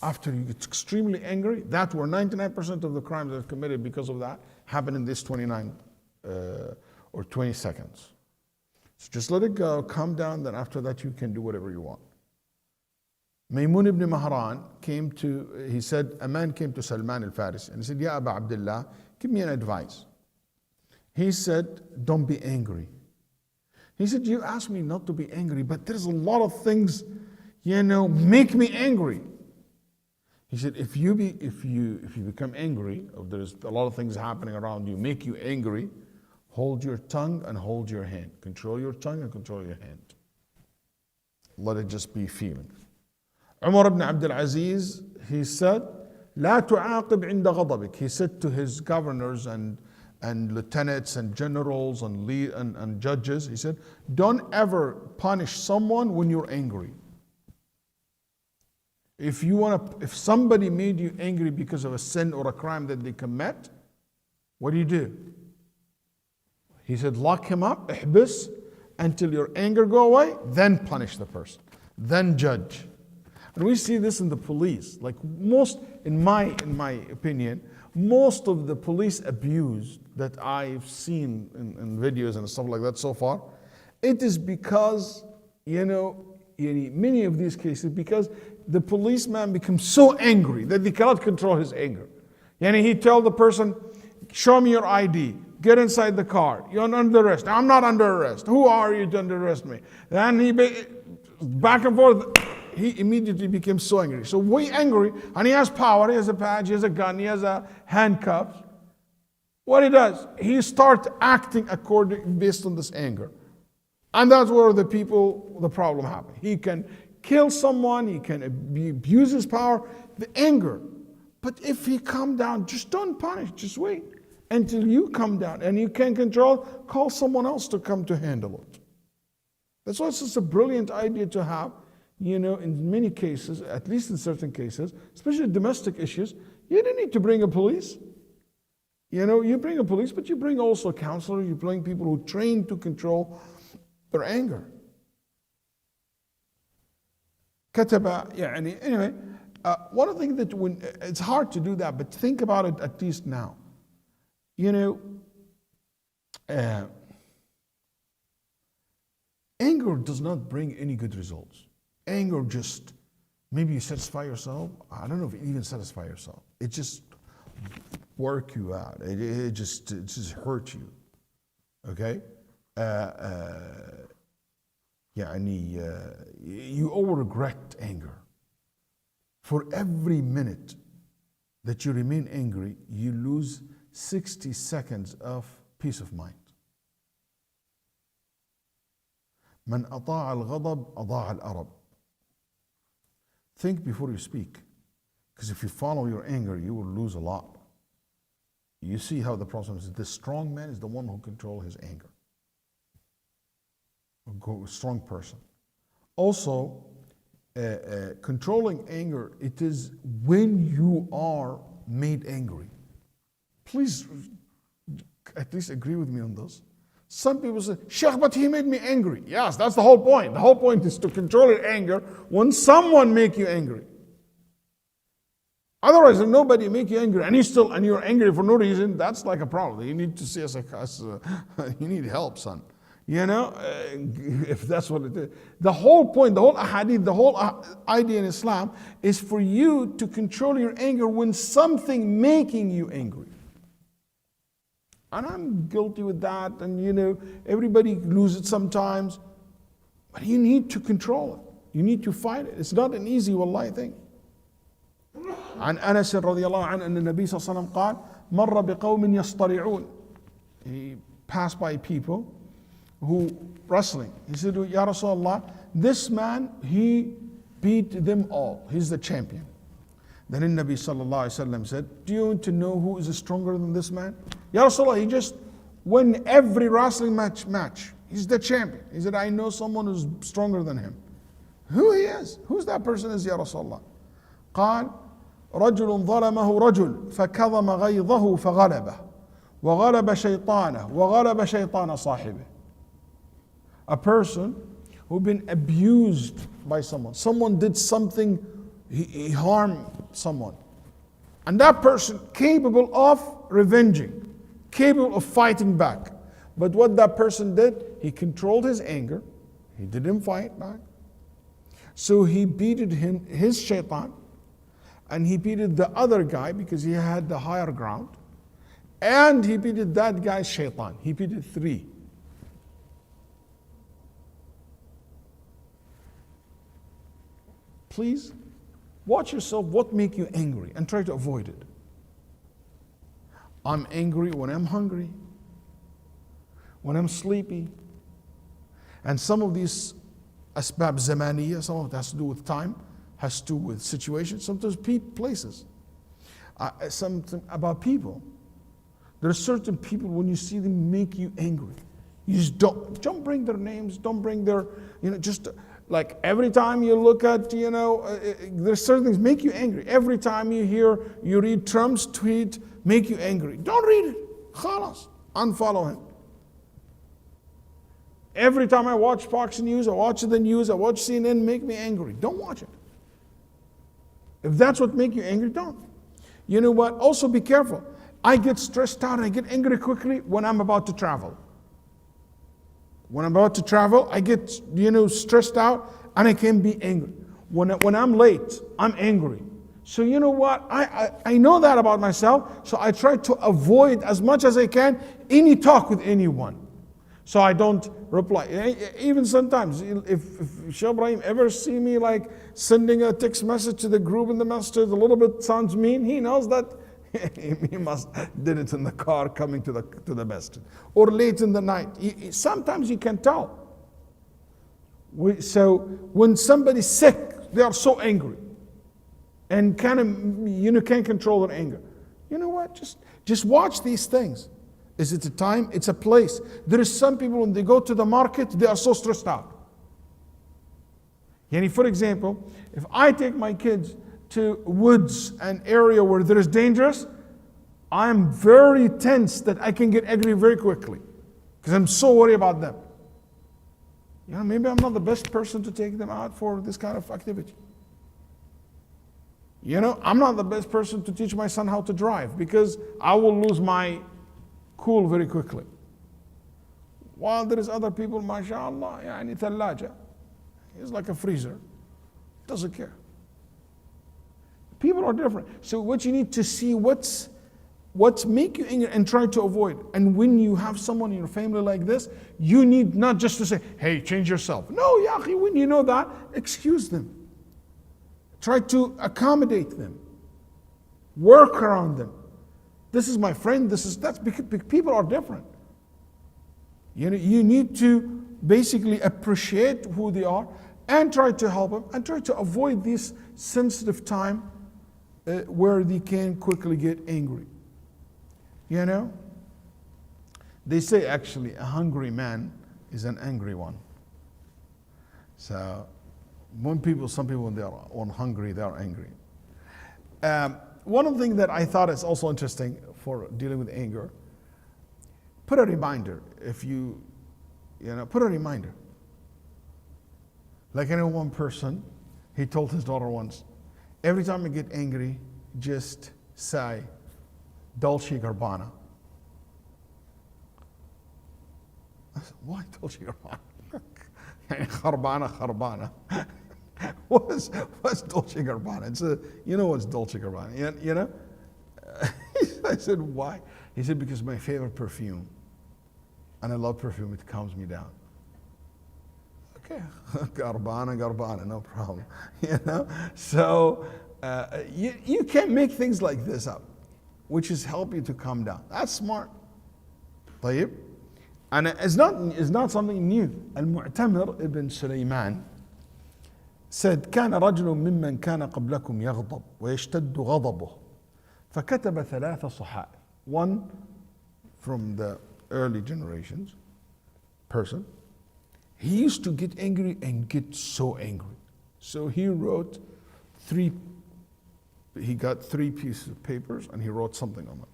Speaker 1: after you get extremely angry, that's where 99% of the crimes that are committed because of that happen in this 29 or 20 seconds. So just let it go, calm down, then after that you can do whatever you want. Maymun ibn Mahran he said, a man came to Salman al-Farisi and he said, Ya Aba Abdullah, give me an advice. He said, don't be angry. He said, you asked me not to be angry, but there's a lot of things, make me angry. He said, if you become angry, or there's a lot of things happening around you, make you angry, hold your tongue and hold your hand. Control your tongue and control your hand. Let it just be feelings. Umar ibn Abdul Aziz, he said, لا تعاقب عند غضبك. He said to his governors and lieutenants and generals and judges, he said, don't ever punish someone when you're angry. If somebody made you angry because of a sin or a crime that they commit, what do? He said, lock him up, ihbis, until your anger go away, then punish the person, then judge. And we see this in the police. Like in my opinion, most of the police abuse that I've seen in videos and stuff like that so far, it is because, many of these cases, because the policeman becomes so angry that he cannot control his anger. He tell the person, show me your ID. Get inside the car. You're under arrest. I'm not under arrest. Who are you to under arrest me? Then he back and forth. He immediately became so angry. So way angry, and he has power. He has a badge. He has a gun. He has a handcuffs. What he does, he starts acting based on this anger, and that's where the problem happens. He can kill someone. He can abuse his power. The anger. But if he calm down, just don't punish. Just wait. until you come down and you can't control, call someone else to come to handle it. That's why it's just a brilliant idea to have, in many cases, at least in certain cases, especially domestic issues, you don't need to bring a police. You bring a police, but you bring also a counselor, you bring people who train to control their anger. Anyway, one of the things that it's hard to do that, but think about it at least now. Anger does not bring any good results. Anger just, maybe you satisfy yourself. I don't know if you even satisfy yourself. It just work you out. It just hurt you. Okay? You all regret anger. For every minute that you remain angry, you lose 60 seconds of peace of mind. من أطاع الغضب أضاع الأرب. Think before you speak, because if you follow your anger, you will lose a lot. You see how the problem is. The strong man is the one who controls his anger. A strong person. Also, controlling anger, it is when you are made angry. Please, at least agree with me on this. Some people say, Sheikh, but he made me angry. Yes, that's the whole point. The whole point is to control your anger when someone make you angry. Otherwise, if nobody make you angry and you're angry for no reason, that's like a problem. You need to see you need help, son. If that's what it is. The whole point, the whole ahadith, the whole idea in Islam is for you to control your anger when something making you angry. And I'm guilty with that, and everybody loses it sometimes. But you need to control it. You need to fight it. It's not an easy wallahi thing. عن أنس رضي الله عنه أن النبي صلى الله عليه وسلم قال مر بقوم يصطرعون. He passed by people who wrestling. He said, Ya Rasulullah, this man, he beat them all. He's the champion. Then the Nabi sallallahu alaihi wasallam said, do you want to know who is stronger than this man? Ya Rasulullah, he just won every wrestling match. He's the champion. He said, I know someone who's stronger than him. Who he is? Who's that person is, Ya Rasulullah? قال رجل ظلمه رجل فكظم غيظه فغلبه وغلب شيطانه وغلب شيطان صاحبه. A person who been abused by someone. Someone did something, he harmed someone. And that person capable of revenging, capable of fighting back. But what that person did, he controlled his anger. He didn't fight back. So he beated his shaitan, and he beated the other guy because he had the higher ground. And he beated that guy's shaitan. He beated 3. Please watch yourself what make you angry and try to avoid it. I'm angry when I'm hungry, when I'm sleepy. And some of these asbab zamaniya, some of it has to do with time, has to do with situations, sometimes places. Something about people. There are certain people, when you see them, make you angry. You just don't bring their names, don't bring their, just like every time you look at, there's certain things make you angry. Every time you read Trump's tweet, make you angry. Don't read it. Khalas. Unfollow him. Every time I watch Fox News, I watch the news, I watch CNN, make me angry. Don't watch it. If that's what makes you angry, don't. You know what? Also be careful. I get stressed out and I get angry quickly when I'm about to travel. When I'm about to travel, I get, stressed out and I can be angry. When I'm late, I'm angry. So you know what? I know that about myself, so I try to avoid as much as I can any talk with anyone. So I don't reply. Even sometimes, if Shaykh Ibrahim ever see me like sending a text message to the group in the masjid, a little bit sounds mean, he knows that he must did it in the car coming to the masjid. Or late in the night. Sometimes you can tell. So when somebody's sick, they are so angry. And can't control their anger. You know what? Just watch these things. Is it a time? It's a place. There is some people when they go to the market, they are so stressed out. Yani for example, if I take my kids to woods, an area where there is dangerous, I am very tense that I can get angry very quickly because I'm so worried about them. Maybe I'm not the best person to take them out for this kind of activity. I'm not the best person to teach my son how to drive because I will lose my cool very quickly. While there is other people, mashallah, yani thallaja. He's like a freezer. Doesn't care. People are different. So what you need to see what's make you angry and try to avoid. And when you have someone in your family like this, you need not just to say, hey, change yourself. No, ya akhi, when you know that, excuse them. Try to accommodate them. Work around them. This is my friend, that's because people are different. You need to basically appreciate who they are and try to help them and try to avoid this sensitive time where they can quickly get angry. They say actually a hungry man is an angry one. So some people when they are hungry, they are angry. One of the things that I thought is also interesting for dealing with anger, put a reminder. If put a reminder. Like I know one person, he told his daughter once, every time I get angry, just say, Dolce Gabbana. I said, why Dolce Gabbana? Kharbana. What's Dolce Gabbana? It's what's Dolce Gabbana? I said, why? He said, because my favorite perfume. And I love perfume, it calms me down. Okay, Gabbana, no problem. So you can't make things like this up, which is help you to calm down. That's smart. طيب. And it's not something new. Al-Mu'tamir ibn Sulaiman said كان رجل ممن كان قبلكم يغضب ويشتد غضبه فكتب 3 صحائف. One from the early generations person, he used to get angry and get so angry. So he got 3 pieces of papers and he wrote something on them.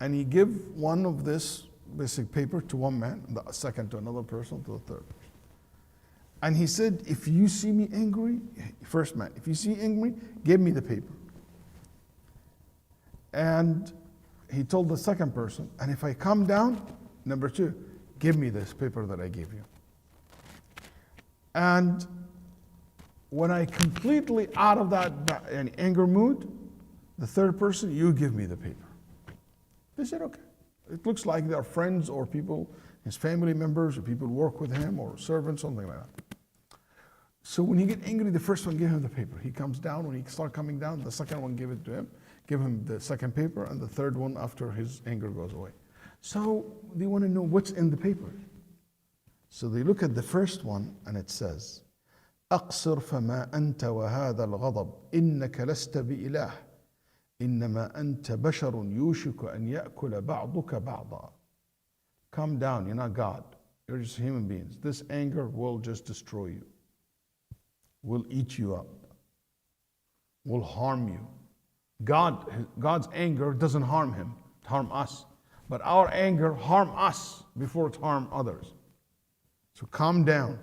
Speaker 1: And he gave one of this basic paper to one man, the second to another person, to the third person. And he said, if you see me angry, first man, if you see me angry, give me the paper. And he told the second person, and if I come down, number 2, give me this paper that I gave you. And when I completely out of that anger mood, the third person, you give me the paper. They said, okay. It looks like they're friends or people, his family members or people who work with him or servants, something like that. So when he get angry, the first one give him the paper. He comes down, when he start coming down, the second one give it to him, give him the second paper, and the third one after his anger goes away. So they want to know what's in the paper. So they look at the first one and it says, أقصر فما أنت وهذا الغضب إنك لست بإله إنما أنت بشر يوشك أن يأكل بعضك بعضا. Calm down, you're not God. You're just human beings. This anger will just destroy you. Will eat you up. Will harm you. God's anger doesn't harm him, it harm us. But our anger harm us before it harm others. So calm down.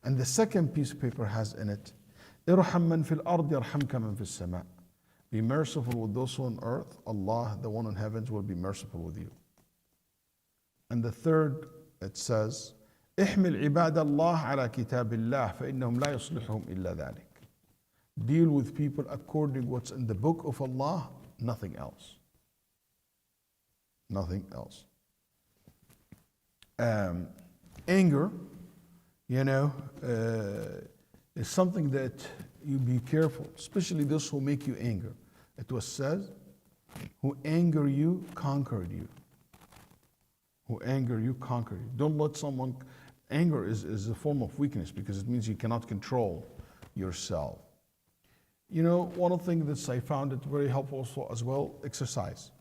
Speaker 1: And the second piece of paper has in it, ارحم من في الأرض يرحمك من في السماء. Be merciful with those on earth. Allah, the one in heavens, will be merciful with you. And the third, it says, احمل عباد الله على كتاب الله فإنهم لا يصلحهم إلا ذلك. Deal with people according what's in the book of Allah, nothing else. Nothing else. Anger, is something that you be careful, especially those who make you angry. It was said, who anger you, conquered you. Who anger you, conquered you. Don't let someone, anger is a form of weakness because it means you cannot control yourself. You know, one of the things that I found it very helpful as well, exercise.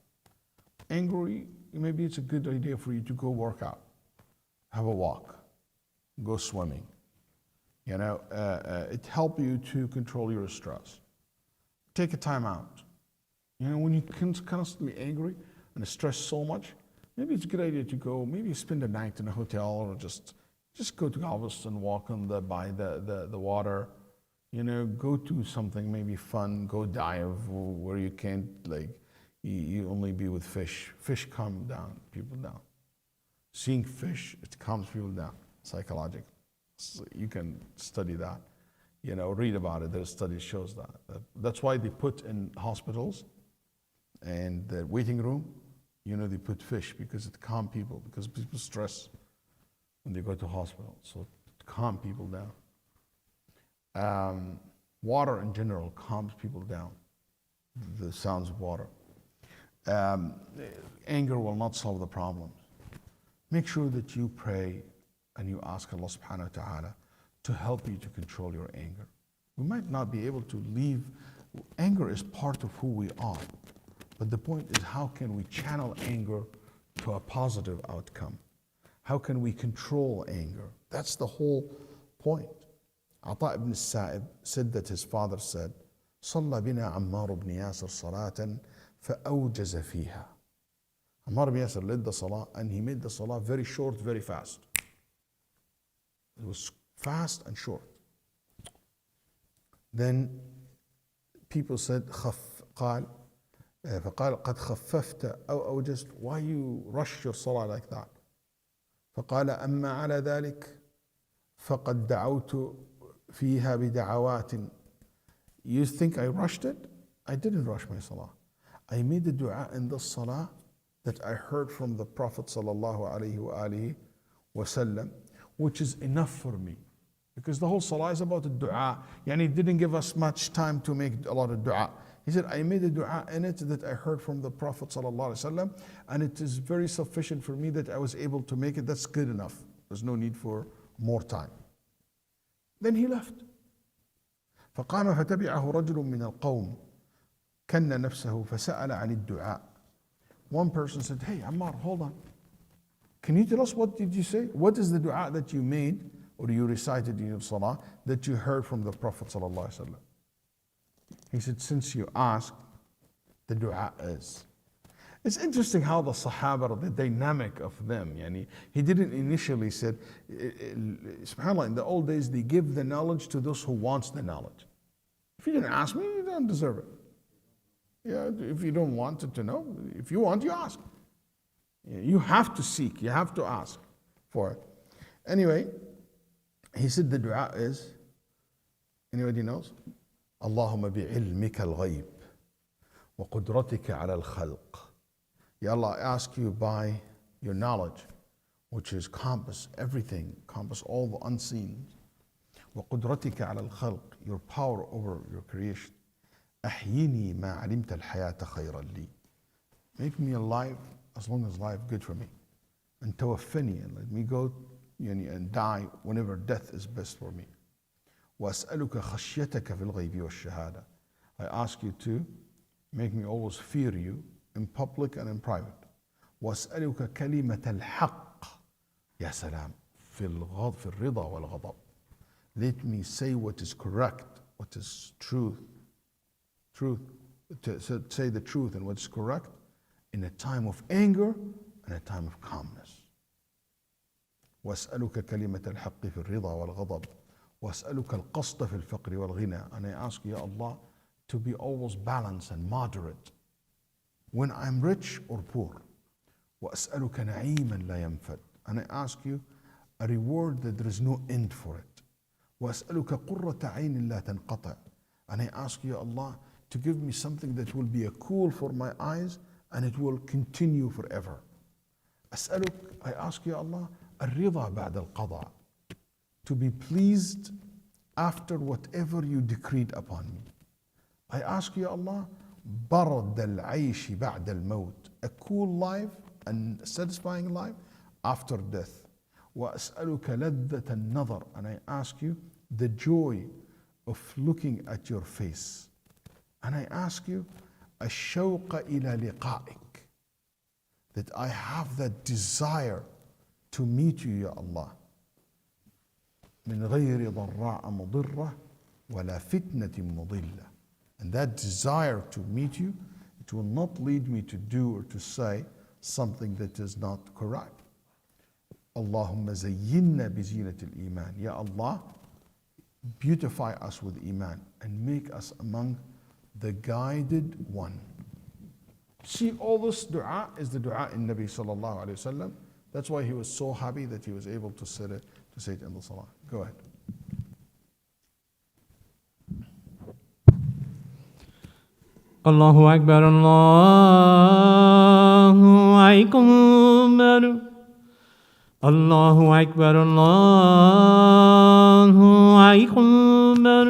Speaker 1: Angry, maybe it's a good idea for you to go work out, have a walk, go swimming. You know, it helps you to control your stress. Take a time out. You know, when you're constantly angry and stressed so much, maybe it's a good idea to go, maybe spend a night in a hotel or just go to Galveston, walk on by the water. You know, go to something maybe fun, go dive where you can't, like, you only be with fish. Fish calm down, people down. Seeing fish, it calms people down, psychologically. So you can study that, you know, read about it. There's studies shows that. That's why they put in hospitals and the waiting room, you know, they put fish because it calms people, because people stress when they go to hospital. So it calms people down. Water in general calms people down, the sounds of water. Anger will not solve the problems. Make sure that you pray and you ask Allah subhanahu wa ta'ala to help you to control your anger. We might not be able to leave. Anger is part of who we are. But the point is, how can we channel anger to a positive outcome? How can we control anger? That's the whole point. Ata ibn Sa'ib said that his father said, صلى بنا عمار بن ياسر صلاة فأوجز فيها. Ammar ibn Yasir led the salah and he made the salah very short, very fast. It was fast and short. Then people said, قال فقال قد خففت أو أوجزت. Why you rush your salah like that? فقال أما على ذلك فقد دعوت فيها بدعوات. You think I rushed it? I didn't rush my salah. I made a dua in the salah that I heard from the Prophet sallallahu alaihi wasallam, which is enough for me. Because the whole salah is about the dua. Yani he didn't give us much time to make a lot of dua. He said, I made a dua in it that I heard from the Prophet sallallahu alaihi wasallam, and it is very sufficient for me that I was able to make it. That's good enough. There's no need for more time. Then he left. فقام فتبعه رجل من القوم كن نفسه فسأل عن الدعاء. One person said, hey Ammar, hold on. Can you tell us what did you say? What is the dua that you made or you recited in your salah that you heard from the Prophet sallallahu alaihi wasallam? He said, since you asked, the dua is. It's interesting how the Sahaba, the dynamic of them, yani, he didn't initially said, subhanAllah, in the old days, they give the knowledge to those who wants the knowledge. If you didn't ask me, you don't deserve it. Yeah, if you don't want to know, if you want, you ask. You have to seek, you have to ask for it. Anyway, he said the dua is, anybody knows? Allahumma bi'ilmika al-ghayb wa qudratika ala al-khalq. Ya Allah, I ask you by your knowledge, which is compass everything, compass all the unseen. Wa qudratika ala al-khalq, your power over your creation. أحيني ما علمت الحياة خيرا لي. Make me alive as long as life good for me. And توفني, and let me go and die whenever death is best for me. وأسألك خشيتك في الغيب والشهادة. I ask you to make me always fear you in public and in private. وأسألك كلمة الحق. يا سلام. في الرضا والغضب. Let me say what is correct, what is truth, to say the truth and what's correct in a time of anger and a time of calmness. وأسألك كلمة الحق في الرضا والغضب وأسألك القصد في الفقر والغنى. And I ask you, Allah, to be always balanced and moderate when I'm rich or poor. وأسألك نعيما لا ينفد. And I ask you a reward that there is no end for it. وأسألك قرة عين لا تنقطع. And I ask you, Allah, to give me something that will be a cool for my eyes and it will continue forever. أسألك, I ask you, Allah, الرضا بعد القضاء, to be pleased after whatever you decreed upon me. I ask you, Allah, برد العيش بعد الموت, a cool life and satisfying life after death. وأسألك لذة النظر, and I ask you the joy of looking at your face. And I ask you, الشوق إلى لقائك, that I have that desire to meet you, Ya Allah. من غير ضراء مضرة ولا فتنة مضلة. And that desire to meet you, it will not lead me to do or to say something that is not correct. Allahumma zayyinna bizinat al-iman. Ya Allah, beautify us with iman and make us among the guided one. See, all this dua is the dua in Nabi sallallahu alayhi wasallam. That's why he was so happy that he was able to say it in the salah. Go ahead.
Speaker 2: Allahu Akbar, Allahu Akbar, Allahu Akbar, Allahu Akbar.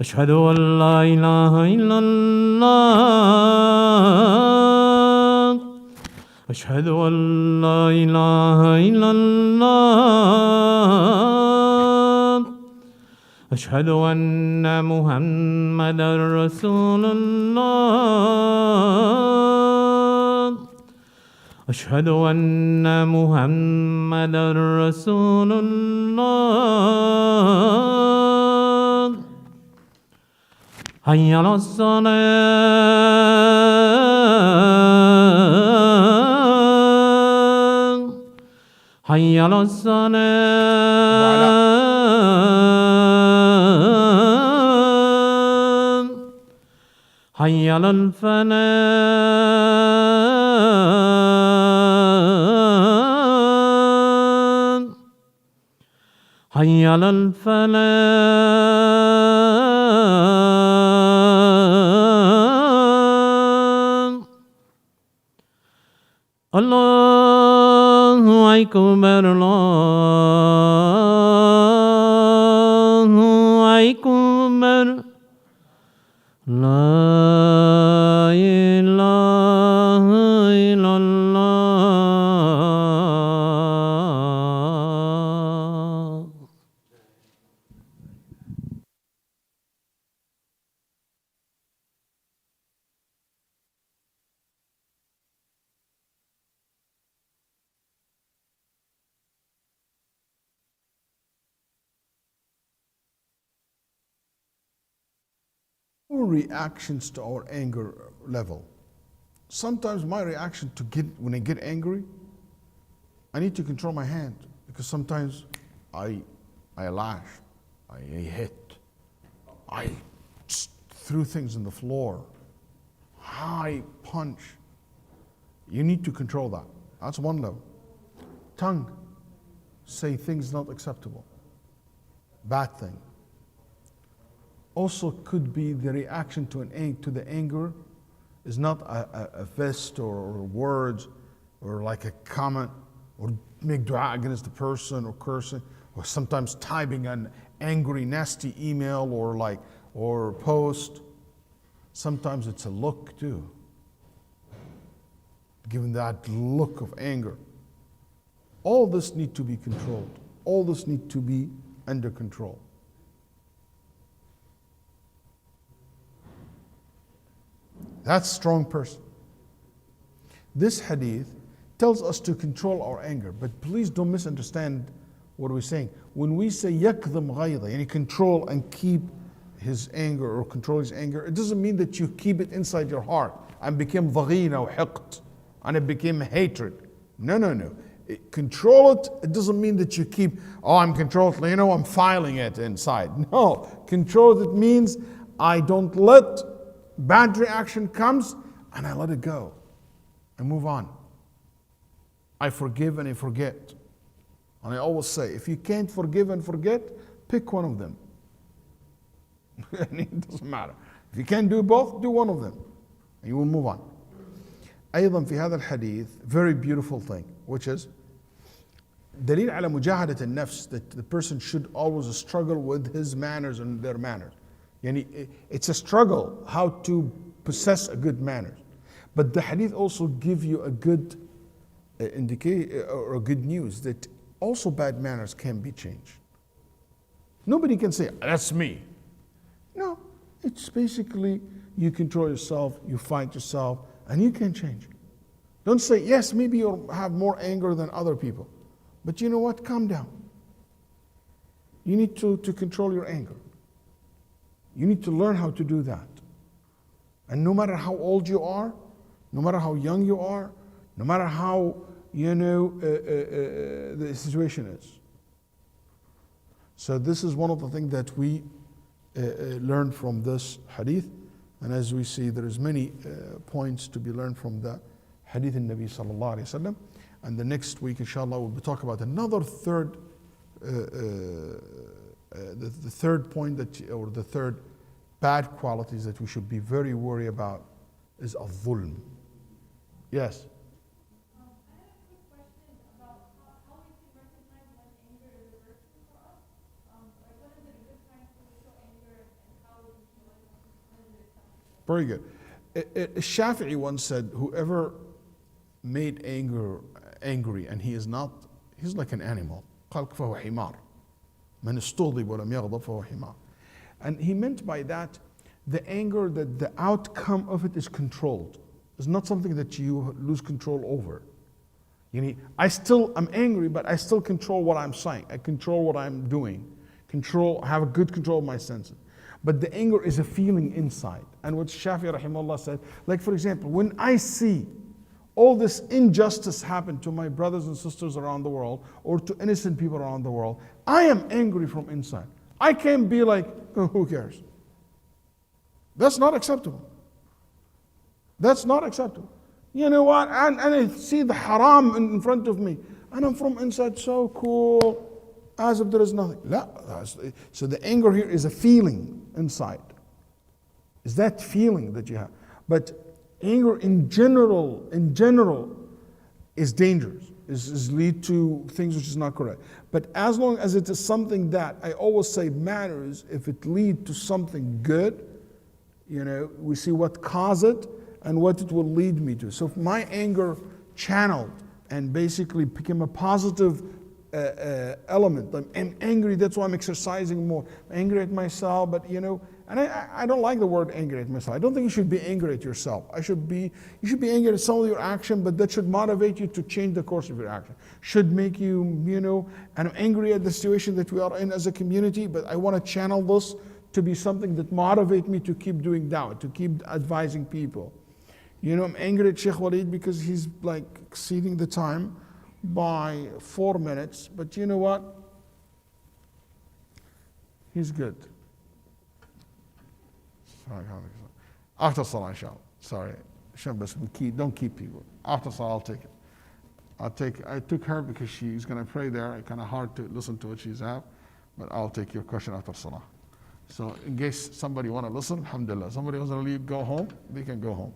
Speaker 2: Ashhadu an la ilaha illallah. Ashhadu an la ilaha illallah. أشهد أن محمدا رسول الله. أشهد أن محمدا رسول الله. حي على الصلاة. حي على الصلاة. حي على الفلاح. حي على الفلاح. الله أكبر، الله أكبر. لا إله إلا الله.
Speaker 1: Reactions to our anger level. Sometimes my reaction when I get angry, I need to control my hand, because sometimes I lash, I hit, I threw things on the floor, I punch. You need to control that. That's one level. Tongue, say things not acceptable, bad thing. Also could be the reaction to the anger is not a fist or words or like a comment or make dua against the person or cursing or sometimes typing an angry nasty email or post. Sometimes it's a look too, giving that look of anger. All this need to be controlled. All this need to be under control. That's a strong person. This hadith tells us to control our anger, but please don't misunderstand what we're saying. When we say yakdham ghayda, yani control and keep his anger or control his anger, it doesn't mean that you keep it inside your heart and became dhaghina or hiqt and it became hatred. No. Control it, it doesn't mean that you keep, I'm controlled, I'm filing it inside. No, control it means I don't let bad reaction comes and I let it go and move on. I forgive and I forget. And I always say, if you can't forgive and forget, pick one of them. It doesn't matter. If you can't do both, do one of them. And you will move on. أيضا في هذا الحديث, very beautiful thing, which is دليل على مجاهدة النفس, that the person should always struggle with his manners and their manners. It's a struggle how to possess a good manners. But the hadith also give you a good or a good news that also bad manners can be changed. Nobody can say, that's me. No, It's basically you control yourself, you fight yourself, and you can change. Don't say, yes, maybe you'll have more anger than other people. But you know what? Calm down. You need to control your anger. You need to learn how to do that. And no matter how old you are, no matter how young you are, no matter how, the situation is. So this is one of the things that we learn from this hadith. And as we see, there is many points to be learned from the hadith in Nabi sallallahu alayhi wa sallam. And the next week, inshallah, we'll be talking about another third, the third point or the third bad qualities that we should be very worried about is al-dhulm. Yes?
Speaker 3: I have a quick question about how we can recognize when anger is a virtue for us. Like when is it a good time to show anger and how we can show it when is it acceptable?
Speaker 1: Very good. Shafi'i once said, whoever made angry and he is not, he's like an animal. قال فهو حمار. من استغضب ولم يغضب فهو حمار. And he meant by that, the anger, that the outcome of it is controlled. It's not something that you lose control over. I'm angry, but I still control what I'm saying. I control what I'm doing. Have a good control of my senses. But the anger is a feeling inside. And what Shafi'i rahimahullah said, like for example, when I see all this injustice happen to my brothers and sisters around the world, or to innocent people around the world, I am angry from inside. I can't be like, oh, who cares? That's not acceptable. That's not acceptable. You know what? And I see the haram in front of me, and I'm from inside so cool, as if there is nothing. So the anger here is a feeling inside. Is that feeling that you have? But anger in general is dangerous. Is lead to things which is not correct. But as long as it is something that I always say matters, if it leads to something good, we see what caused it and what it will lead me to. So if my anger channeled and basically became a positive element, I'm angry, that's why I'm exercising more. I'm angry at myself, but and I don't like the word angry at myself. I don't think you should be angry at yourself. You should be angry at some of your action, but that should motivate you to change the course of your action. Should make you, and I'm angry at the situation that we are in as a community, but I want to channel this to be something that motivates me to keep doing da'wah, to keep advising people. I'm angry at Shaykh Waleed because he's like exceeding the time by 4 minutes, but you know what? He's good. After Salah, inshallah. Sorry. Don't keep people. After Salah, I'll take it. I took her because she's going to pray there. It's kind of hard to listen to what she's at, but I'll take your question after Salah. So in case somebody want to listen, alhamdulillah. Somebody wants to leave, go home, they can go home.